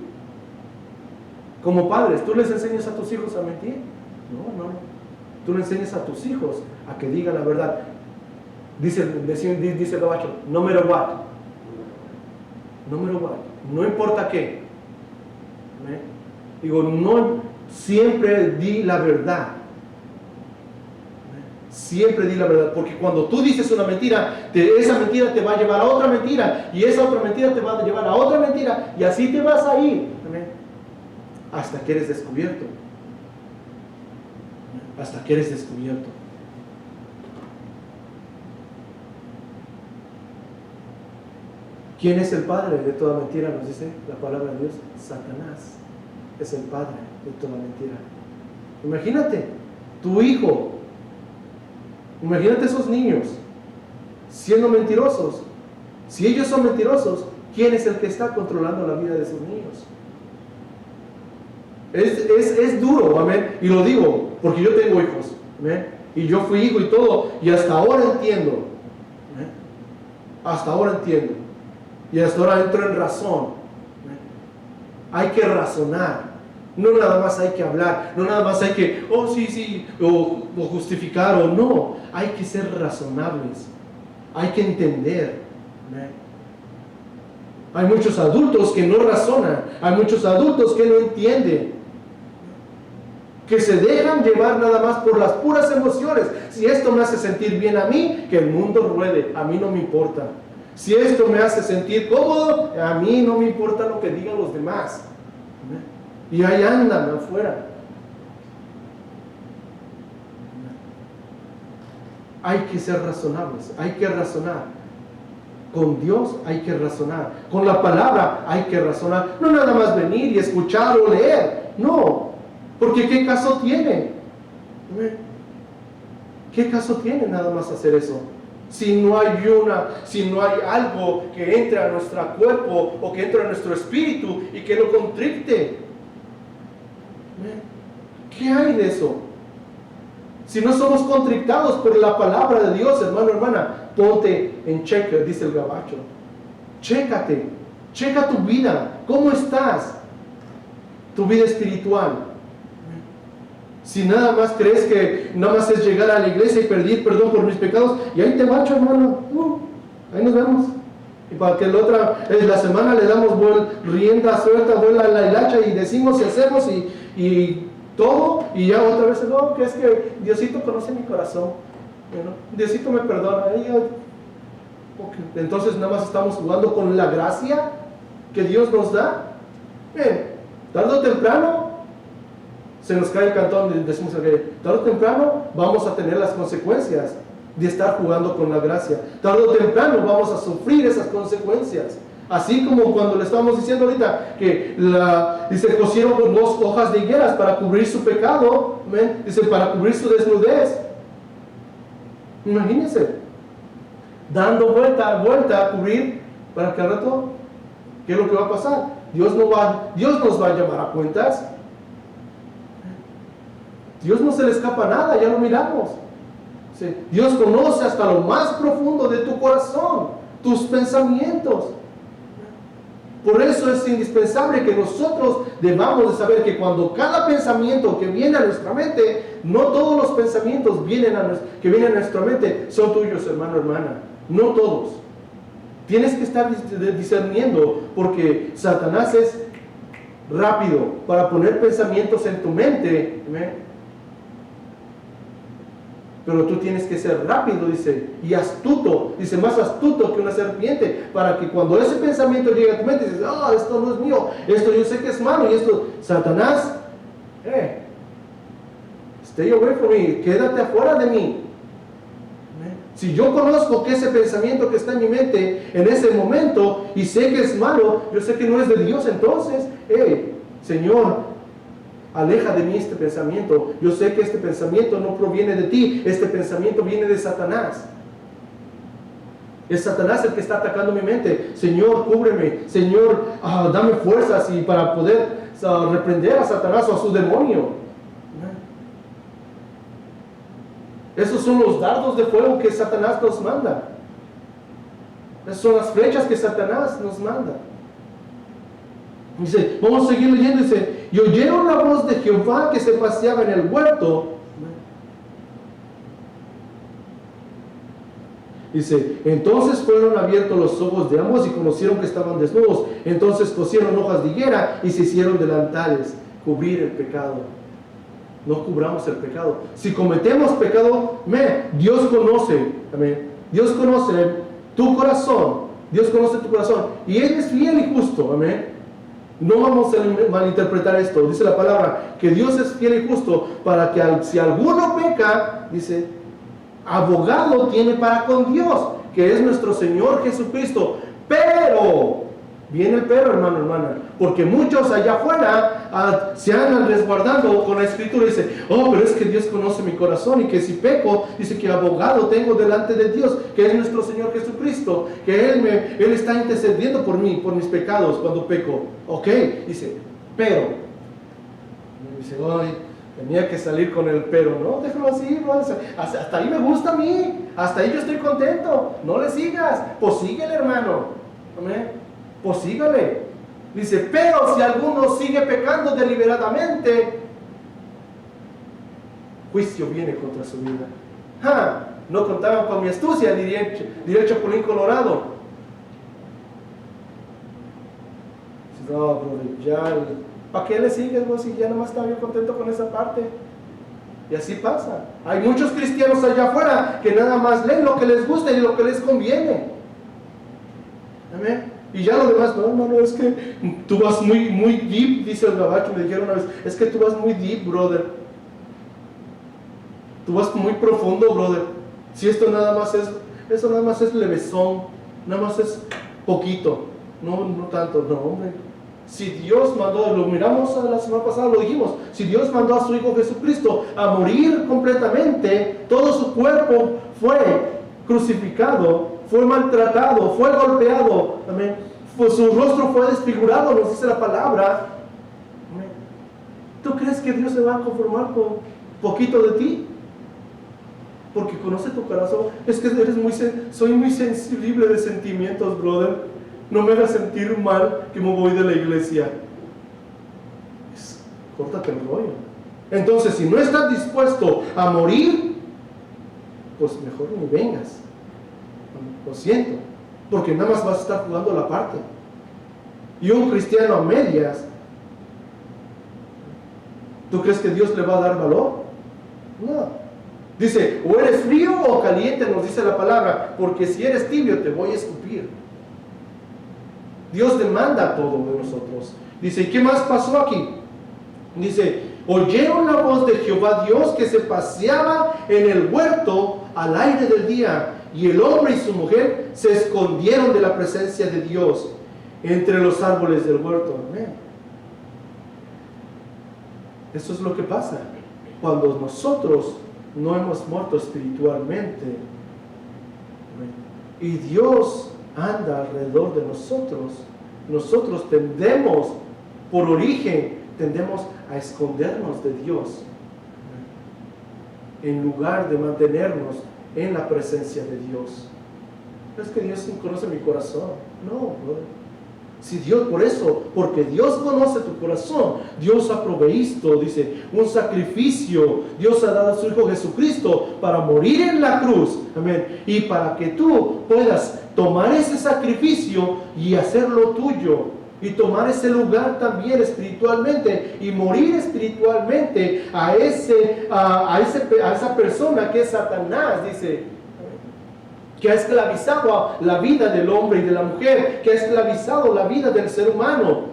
Como padres, ¿tú les enseñas a tus hijos a mentir? No. Tú le enseñas a tus hijos a que digan la verdad. Dice el gabacho, no matter what. No importa qué. Digo, no, siempre di la verdad. Siempre di la verdad. Porque cuando tú dices una mentira, esa mentira te va a llevar a otra mentira. Y esa otra mentira te va a llevar a otra mentira. Y así te vas a ir. Hasta que eres descubierto. Hasta que eres descubierto. ¿Quién es el padre de toda mentira? Nos dice la palabra de Dios. Satanás es el padre de toda mentira. Imagínate, tu hijo. Imagínate esos niños siendo mentirosos. Si ellos son mentirosos, ¿quién es el que está controlando la vida de esos niños? Es duro, amén. Y lo digo porque yo tengo hijos, amén. Y yo fui hijo y todo. Y hasta ahora entiendo, amén. Hasta ahora entiendo. Y hasta ahora entro en razón, amén. Hay que razonar. No nada más hay que hablar. No nada más hay que, sí, o justificar o no. Hay que ser razonables. Hay que entender, amén. Hay muchos adultos que no razonan. Hay muchos adultos que no entienden. Que se dejan llevar nada más por las puras emociones. Si esto me hace sentir bien a mí, que el mundo ruede, a mí no me importa. Si esto me hace sentir cómodo, a mí no me importa lo que digan los demás. Y ahí andan afuera. Hay que ser razonables, hay que razonar. Con Dios hay que razonar. Con la palabra hay que razonar. No nada más venir y escuchar o leer. No. Porque ¿qué caso tiene? ¿Qué caso tiene nada más hacer eso? Si no hay algo que entre a nuestro cuerpo o que entre a nuestro espíritu y que lo contrite. ¿Qué hay de eso? Si no somos contritados por la palabra de Dios, hermano, hermana, ponte en check, dice el gabacho. Chécate, checa tu vida, ¿cómo estás? tu vida espiritual. Si nada más crees que nada más es llegar a la iglesia y pedir perdón por mis pecados, y ahí te macho, hermano, ahí nos vemos. Y para que la semana le damos rienda suelta, vuela la hilacha y decimos y hacemos y todo, y ya otra vez, no, que es que Diosito conoce mi corazón, ¿no? Diosito me perdona. Entonces nada más estamos jugando con la gracia que Dios nos da. Bien, tarde o temprano se nos cae el cantón, decimos que tarde o temprano vamos a tener las consecuencias de estar jugando con la gracia. Tarde o temprano vamos a sufrir esas consecuencias. Así como cuando le estábamos diciendo ahorita que dice, cosieron 2 hojas de higueras para cubrir su pecado, ¿ven? Dice, para cubrir su desnudez. Imagínense, dando vuelta a cubrir, para que al rato, ¿qué es lo que va a pasar? Dios nos va a llamar a cuentas. Dios no se le escapa nada, ya lo miramos. ¿Sí? Dios conoce hasta lo más profundo de tu corazón, tus pensamientos. Por eso es indispensable que nosotros debamos de saber que cuando cada pensamiento que viene a nuestra mente, no todos los pensamientos que vienen a nuestra mente son tuyos, hermano, hermana. No todos. Tienes que estar discerniendo, porque Satanás es rápido para poner pensamientos en tu mente. ¿Ven? Pero tú tienes que ser rápido, dice, y astuto, dice, más astuto que una serpiente, para que cuando ese pensamiento llegue a tu mente, dices, esto no es mío, esto yo sé que es malo, y esto, Satanás, stay away from me, quédate afuera de mí. Si yo conozco que ese pensamiento que está en mi mente en ese momento, y sé que es malo, yo sé que no es de Dios, entonces, Señor, aleja de mí este pensamiento. Yo sé que este pensamiento no proviene de ti, este pensamiento viene de Satanás. Es Satanás el que está atacando mi mente. Señor, cúbreme. Señor, dame fuerzas y para poder reprender a Satanás o a su demonio. Esos son los dardos de fuego que Satanás nos manda. Esas son las flechas que Satanás nos manda. Dice, vamos a seguir leyendo, dice, y oyeron la voz de Jehová que se paseaba en el huerto. Dice, entonces fueron abiertos los ojos de ambos y conocieron que estaban desnudos. Entonces cosieron hojas de higuera y se hicieron delantales. Cubrir el pecado. No cubramos el pecado. Si cometemos pecado, Dios conoce. Amén. Dios conoce tu corazón. Dios conoce tu corazón. Y Él es fiel y justo. Amén. No vamos a malinterpretar esto. Dice la palabra que Dios es fiel y justo para que si alguno peca, dice, abogado tiene para con Dios, que es nuestro Señor Jesucristo. Pero, viene el pero, hermano, hermana, porque muchos allá afuera se andan resguardando con la escritura y dicen, pero es que Dios conoce mi corazón y que si peco, dice que abogado tengo delante de Dios, que es nuestro Señor Jesucristo, que Él está intercediendo por mí, por mis pecados cuando peco. Ok, dice, pero, dice, tenía que salir con el pero, no, déjalo así, bro. Hasta ahí me gusta a mí, hasta ahí yo estoy contento, no le sigas, pues síguele, hermano, amén, pues sígale. Dice, pero si alguno sigue pecando deliberadamente, juicio viene contra su vida. No contaban con mi astucia, diría el Chapulín Colorado. No, brother, ¿para qué le sigues, vos? Si ya nomás estaba yo contento con esa parte. Y así pasa. Hay muchos cristianos allá afuera que nada más leen lo que les gusta y lo que les conviene. Amén. Y ya lo demás, no, es que tú vas muy deep, dice el gabacho, me dijeron una vez, es que tú vas muy deep, brother. Tú vas muy profundo, brother. Si eso nada más es levesón, nada más es poquito, no tanto, no, hombre. Si Dios mandó, lo miramos la semana pasada, lo dijimos, si Dios mandó a su Hijo Jesucristo a morir completamente, todo su cuerpo fue crucificado, fue maltratado, fue golpeado, amén. Pues su rostro fue desfigurado, nos dice la palabra. Amén. ¿Tú crees que Dios se va a conformar con poquito de ti? Porque conoce tu corazón. Es que soy muy sensible de sentimientos, brother. No me hagas sentir mal que me voy de la iglesia. córtate el rollo. Entonces, si no estás dispuesto a morir, pues mejor ni vengas. Lo siento, porque nada más vas a estar jugando la parte. Y un cristiano a medias, ¿tú crees que Dios le va a dar valor? No. Dice, o eres frío o caliente, nos dice la palabra, porque si eres tibio te voy a escupir. Dios demanda todo de nosotros. Dice, ¿y qué más pasó aquí? Dice, oyeron la voz de Jehová Dios que se paseaba en el huerto al aire del día, y el hombre y su mujer se escondieron de la presencia de Dios entre los árboles del huerto. Amén. Eso es lo que pasa cuando nosotros no hemos muerto espiritualmente. Amén. Y Dios anda alrededor de nosotros. Nosotros tendemos, por origen, tendemos a escondernos de Dios, en lugar de mantenernos en la presencia de Dios. No es que Dios conoce mi corazón. No, brother. Si Dios, por eso, porque Dios conoce tu corazón, Dios ha provisto, dice, un sacrificio. Dios ha dado a su Hijo Jesucristo para morir en la cruz. Amén. Y para que tú puedas tomar ese sacrificio y hacerlo tuyo. Y tomar ese lugar también espiritualmente y morir espiritualmente a esa persona que es Satanás, dice, que ha esclavizado la vida del hombre y de la mujer, que ha esclavizado la vida del ser humano.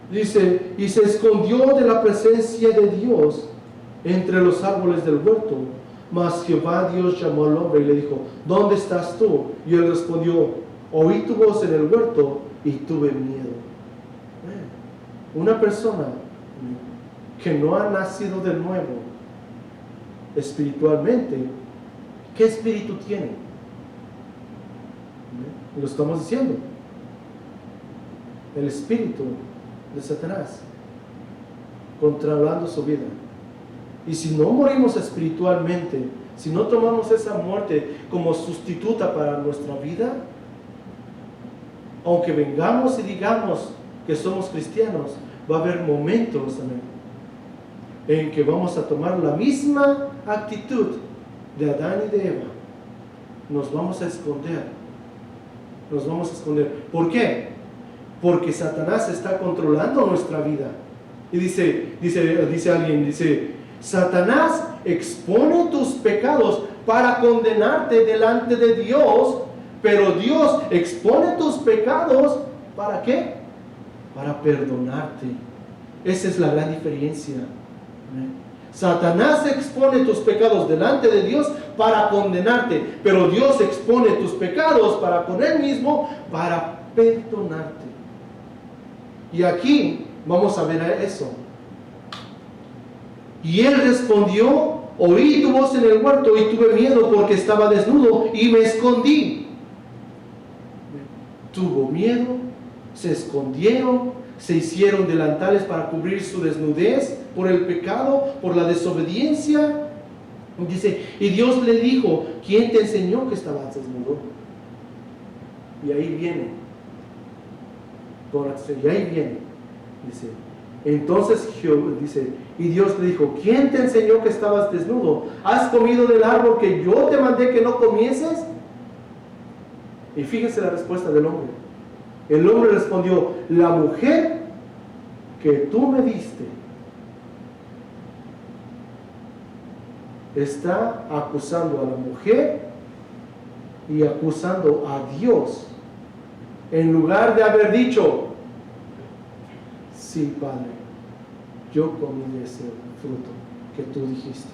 Dice, y se escondió de la presencia de Dios entre los árboles del huerto. Mas Jehová Dios llamó al hombre y le dijo, ¿dónde estás tú? Y él respondió, oí tu voz en el huerto y tuve miedo. Una persona que no ha nacido de nuevo espiritualmente, ¿qué espíritu tiene? Lo estamos diciendo. El espíritu de Satanás controlando su vida. Y si no morimos espiritualmente, si no tomamos esa muerte como sustituta para nuestra vida, aunque vengamos y digamos que somos cristianos, va a haber momentos, amén, en que vamos a tomar la misma actitud de Adán y de Eva. Nos vamos a esconder. Nos vamos a esconder. ¿Por qué? Porque Satanás está controlando nuestra vida. Y dice alguien, Satanás expone tus pecados para condenarte delante de Dios, pero Dios expone tus pecados, ¿para qué? Para perdonarte. Esa es la gran diferencia. Satanás expone tus pecados delante de Dios para condenarte, pero Dios expone tus pecados con Él mismo para perdonarte. Y aquí vamos a ver eso. Y él respondió, oí tu voz en el huerto y tuve miedo porque estaba desnudo y me escondí. Tuvo miedo, se escondieron, se hicieron delantales para cubrir su desnudez por el pecado, por la desobediencia. Dice, y Dios le dijo, ¿quién te enseñó que estabas desnudo? Y ahí viene. Y ahí viene. Dice, entonces dice, y Dios le dijo, ¿quién te enseñó que estabas desnudo? ¿Has comido del árbol que yo te mandé que no comieses? Y fíjense la respuesta del hombre. El hombre respondió, la mujer que tú me diste está acusando a la mujer y acusando a Dios, en lugar de haber dicho, sí, Padre, yo comí ese fruto que tú dijiste.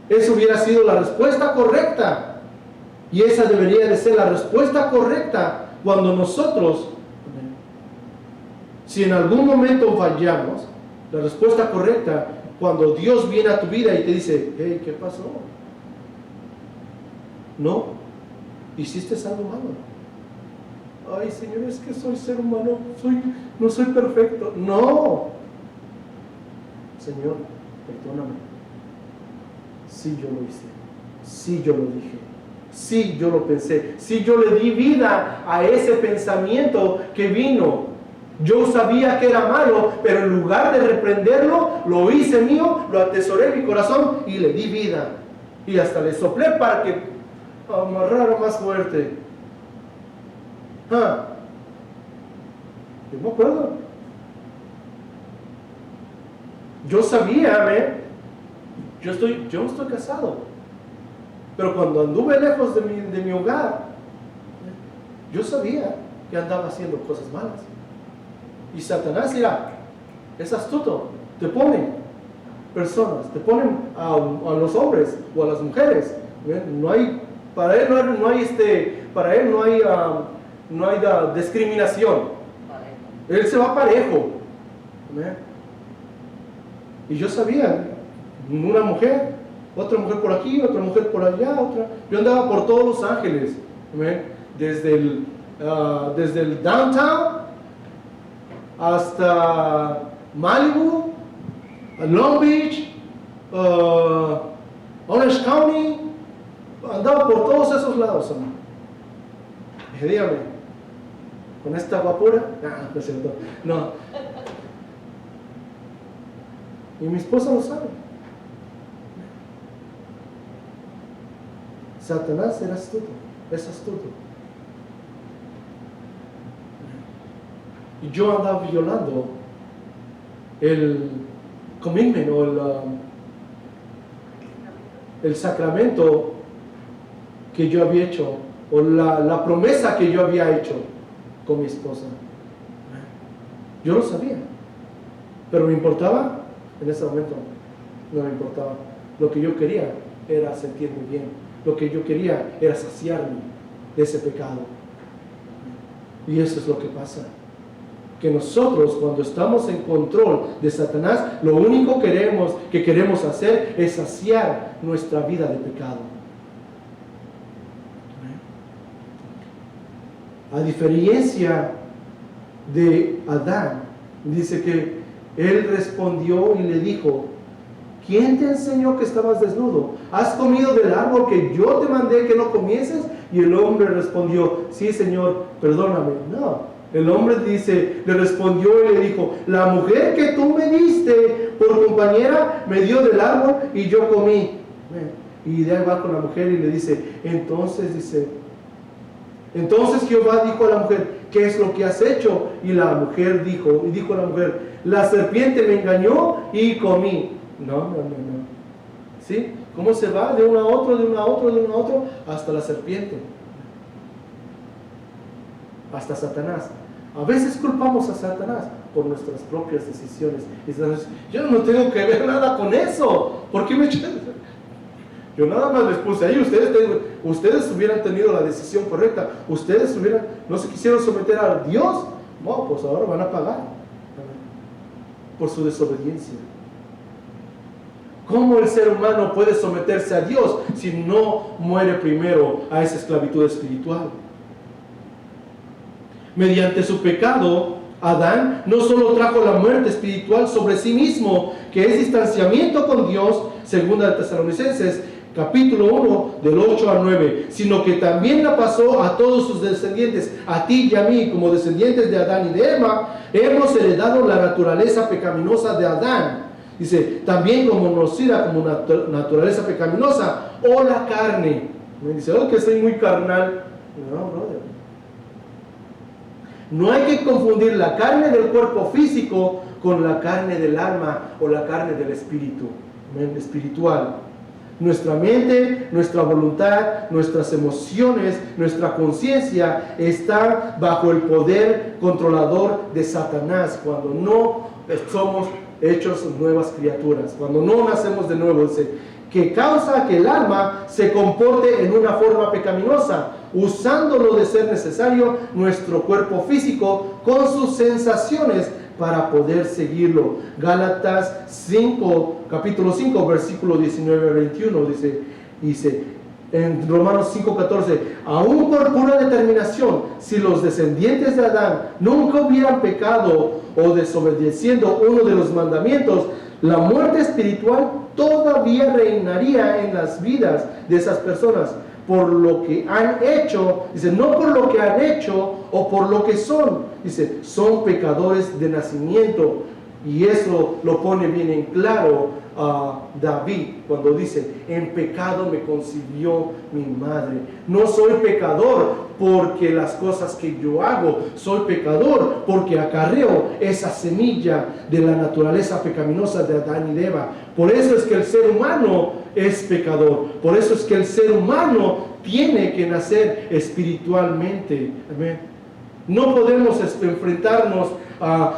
Esa hubiera sido la respuesta correcta. Y esa debería de ser la respuesta correcta cuando nosotros, si en algún momento fallamos, la respuesta correcta, cuando Dios viene a tu vida y te dice, hey, ¿qué pasó? No, hiciste algo malo. Ay, Señor, es que soy ser humano, no soy perfecto. No, Señor, perdóname. Sí, yo lo hice. Sí, yo lo dije. Sí, yo lo pensé. Sí, yo le di vida a ese pensamiento que vino. Yo sabía que era malo, pero en lugar de reprenderlo, lo hice mío, lo atesoré en mi corazón y le di vida. Y hasta le soplé para que amarrara más fuerte. Yo me acuerdo. Yo sabía, yo estoy casado. Pero cuando anduve lejos de mi hogar, yo sabía que andaba haciendo cosas malas. Y Satanás dirá, es astuto, te ponen personas, te ponen a los hombres o a las mujeres. Para él no hay discriminación. Él se va parejo. Y yo sabía, una mujer, otra mujer por aquí, otra mujer por allá, otra. Yo andaba por todos Los Ángeles, desde el downtown hasta Malibu, Long Beach, Orange County. Andaba por todos esos lados, hermano. Dije, dígame, con esta guapura, no es cierto, no. Y mi esposa lo sabe. Satanás era astuto, es astuto. Y yo andaba violando el commitment o el sacramento que yo había hecho, o la promesa que yo había hecho con mi esposa. Yo lo sabía, pero me importaba. En ese momento no me importaba. Lo que yo quería era sentirme bien. Lo que yo quería era saciarme de ese pecado. Y eso es lo que pasa. Que nosotros, cuando estamos en control de Satanás, lo único que queremos hacer es saciar nuestra vida de pecado. A diferencia de Adán, dice que él respondió y le dijo, ¿quién te enseñó que estabas desnudo? ¿Has comido del árbol que yo te mandé que no comieses? Y el hombre respondió, sí, Señor, perdóname. No, el hombre le respondió y le dijo, la mujer que tú me diste por compañera me dio del árbol y yo comí. Y de ahí va con la mujer y le dice, entonces Jehová dijo a la mujer, ¿qué es lo que has hecho? Y la mujer dijo a la mujer, la serpiente me engañó y comí. No. ¿Sí? ¿Cómo se va de uno a otro, hasta la serpiente? Hasta Satanás. A veces culpamos a Satanás por nuestras propias decisiones. Yo no tengo que ver nada con eso. ¿Por qué me echan? Yo nada más les puse ahí, ustedes hubieran tenido la decisión correcta, ustedes no se quisieron someter a Dios, no, pues ahora van a pagar por su desobediencia. ¿Cómo el ser humano puede someterse a Dios si no muere primero a esa esclavitud espiritual? Mediante su pecado, Adán no solo trajo la muerte espiritual sobre sí mismo, que es distanciamiento con Dios, segunda de Tesalonicenses, capítulo 1, del 8 al 9, sino que también la pasó a todos sus descendientes, a ti y a mí, como descendientes de Adán y de Eva, hemos heredado la naturaleza pecaminosa de Adán. Dice, también como conocida como naturaleza pecaminosa, o la carne. Me dice, que soy muy carnal. No, brother. No hay que confundir la carne del cuerpo físico con la carne del alma o la carne del espíritu, espiritual. Nuestra mente, nuestra voluntad, nuestras emociones, nuestra conciencia está bajo el poder controlador de Satanás cuando no somos hechos nuevas criaturas, cuando no nacemos de nuevo, que causa que el alma se comporte en una forma pecaminosa, usándolo de ser necesario nuestro cuerpo físico con sus sensaciones para poder seguirlo. Gálatas 5, capítulo 5, versículo 19 a 21, dice en Romanos 5:14, aún por pura determinación, si los descendientes de Adán nunca hubieran pecado o desobedeciendo uno de los mandamientos, la muerte espiritual todavía reinaría en las vidas de esas personas, por lo que han hecho, dice, no por lo que han hecho o por lo que son, dice, son pecadores de nacimiento. Y eso lo pone bien en claro David cuando dice, en pecado me concibió mi madre. No soy pecador porque las cosas que yo hago, soy pecador porque acarreo esa semilla de la naturaleza pecaminosa de Adán y de Eva. Por eso es que el ser humano es pecador, por eso es que el ser humano tiene que nacer espiritualmente. Amén. No podemos enfrentarnos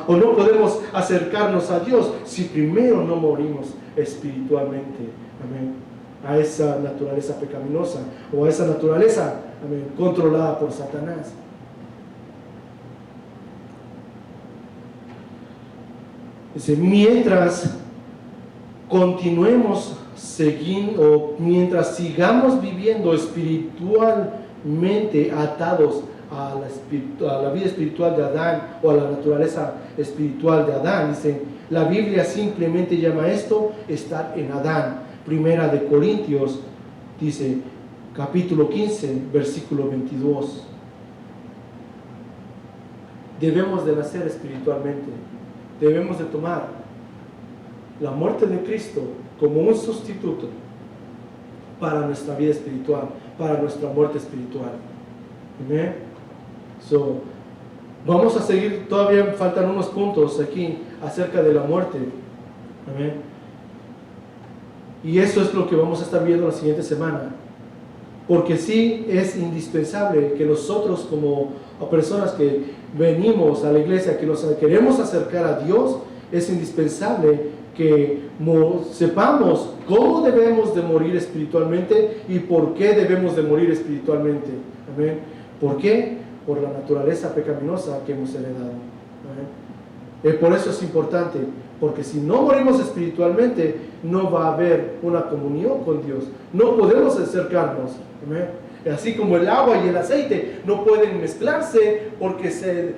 o no podemos acercarnos a Dios si primero no morimos espiritualmente. Amén. A esa naturaleza pecaminosa o a esa naturaleza, amén, controlada por Satanás. Dice, mientras continuemos mientras sigamos viviendo espiritualmente atados a la vida espiritual de Adán o a la naturaleza espiritual de Adán, dice, la Biblia simplemente llama esto estar en Adán. Primera de Corintios, dice, capítulo 15, versículo 22. Debemos de nacer espiritualmente, debemos de tomar la muerte de Cristo como un sustituto para nuestra vida espiritual, para nuestra muerte espiritual. Amén. Vamos a seguir, todavía faltan unos puntos aquí acerca de la muerte. Amén. Y eso es lo que vamos a estar viendo la siguiente semana. Porque sí es indispensable que nosotros como personas que venimos a la iglesia, que nos queremos acercar a Dios, es indispensable que sepamos cómo debemos de morir espiritualmente y por qué debemos de morir espiritualmente. Amén. ¿Por qué? Por la naturaleza pecaminosa que hemos heredado. Amén. Por eso es importante, porque si no morimos espiritualmente, no va a haber una comunión con Dios. No podemos acercarnos. Amén. Así como el agua y el aceite no pueden mezclarse porque se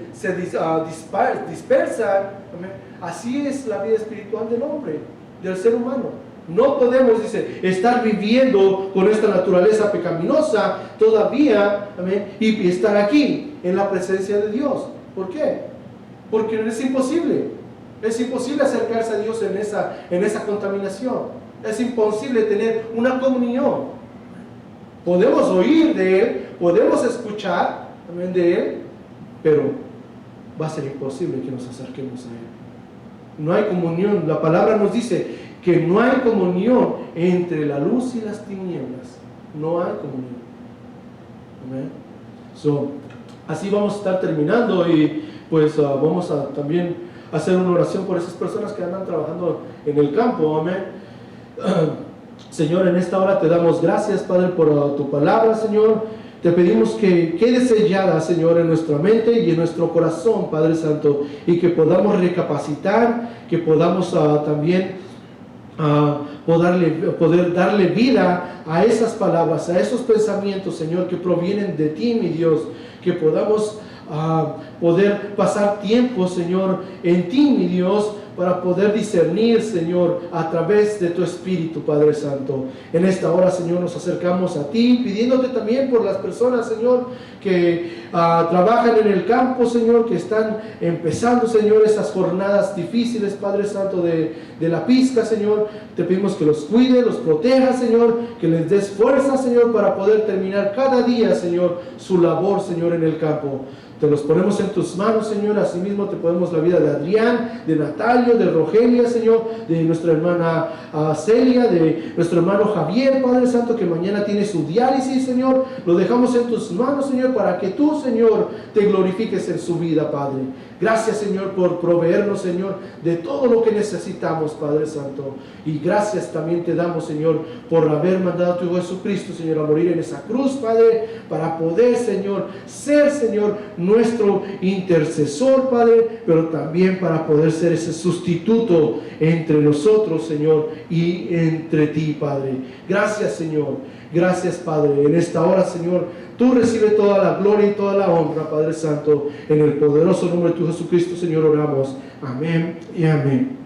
dispersan. Amén. Así es la vida espiritual del hombre, del ser humano. No podemos, dice, estar viviendo con esta naturaleza pecaminosa todavía, amén, y estar aquí en la presencia de Dios. ¿Por qué? Porque es imposible. Es imposible acercarse a Dios en esa contaminación. Es imposible tener una comunión. Podemos oír de Él, podemos escuchar, amén, de Él, pero va a ser imposible que nos acerquemos a Él. No hay comunión. La palabra nos dice que no hay comunión entre la luz y las tinieblas. No hay comunión. Amén. Así vamos a estar terminando y pues vamos a también hacer una oración por esas personas que andan trabajando en el campo. Amén. Señor, en esta hora te damos gracias, Padre, por tu palabra, Señor. Te pedimos que quede sellada, Señor, en nuestra mente y en nuestro corazón, Padre Santo, y que podamos recapacitar, que podamos también poder darle vida a esas palabras, a esos pensamientos, Señor, que provienen de ti, mi Dios, que podamos poder pasar tiempo, Señor, en ti, mi Dios, para poder discernir, Señor, a través de tu Espíritu, Padre Santo. En esta hora, Señor, nos acercamos a ti, pidiéndote también por las personas, Señor, que trabajan en el campo, Señor, que están empezando, Señor, esas jornadas difíciles, Padre Santo, de la pizca, Señor. Te pedimos que los cuide, los proteja, Señor, que les des fuerza, Señor, para poder terminar cada día, Señor, su labor, Señor, en el campo. Te los ponemos en tus manos, Señor. Asimismo te ponemos la vida de Adrián, de Natalio, de Rogelia, Señor, de nuestra hermana Celia, de nuestro hermano Javier, Padre Santo, que mañana tiene su diálisis, Señor. Lo dejamos en tus manos, Señor, para que tú, Señor, te glorifiques en su vida, Padre. Gracias, Señor, por proveernos, Señor, de todo lo que necesitamos, Padre Santo. Y gracias también te damos, Señor, por haber mandado a tu Hijo Jesucristo, Señor, a morir en esa cruz, Padre, para poder, Señor, ser, Señor, nuestro intercesor, Padre, pero también para poder ser ese sustituto entre nosotros, Señor, y entre ti, Padre. Gracias, Señor. Gracias, Padre. En esta hora, Señor, tú recibes toda la gloria y toda la honra, Padre Santo. En el poderoso nombre de tu Jesucristo, Señor, oramos. Amén y amén.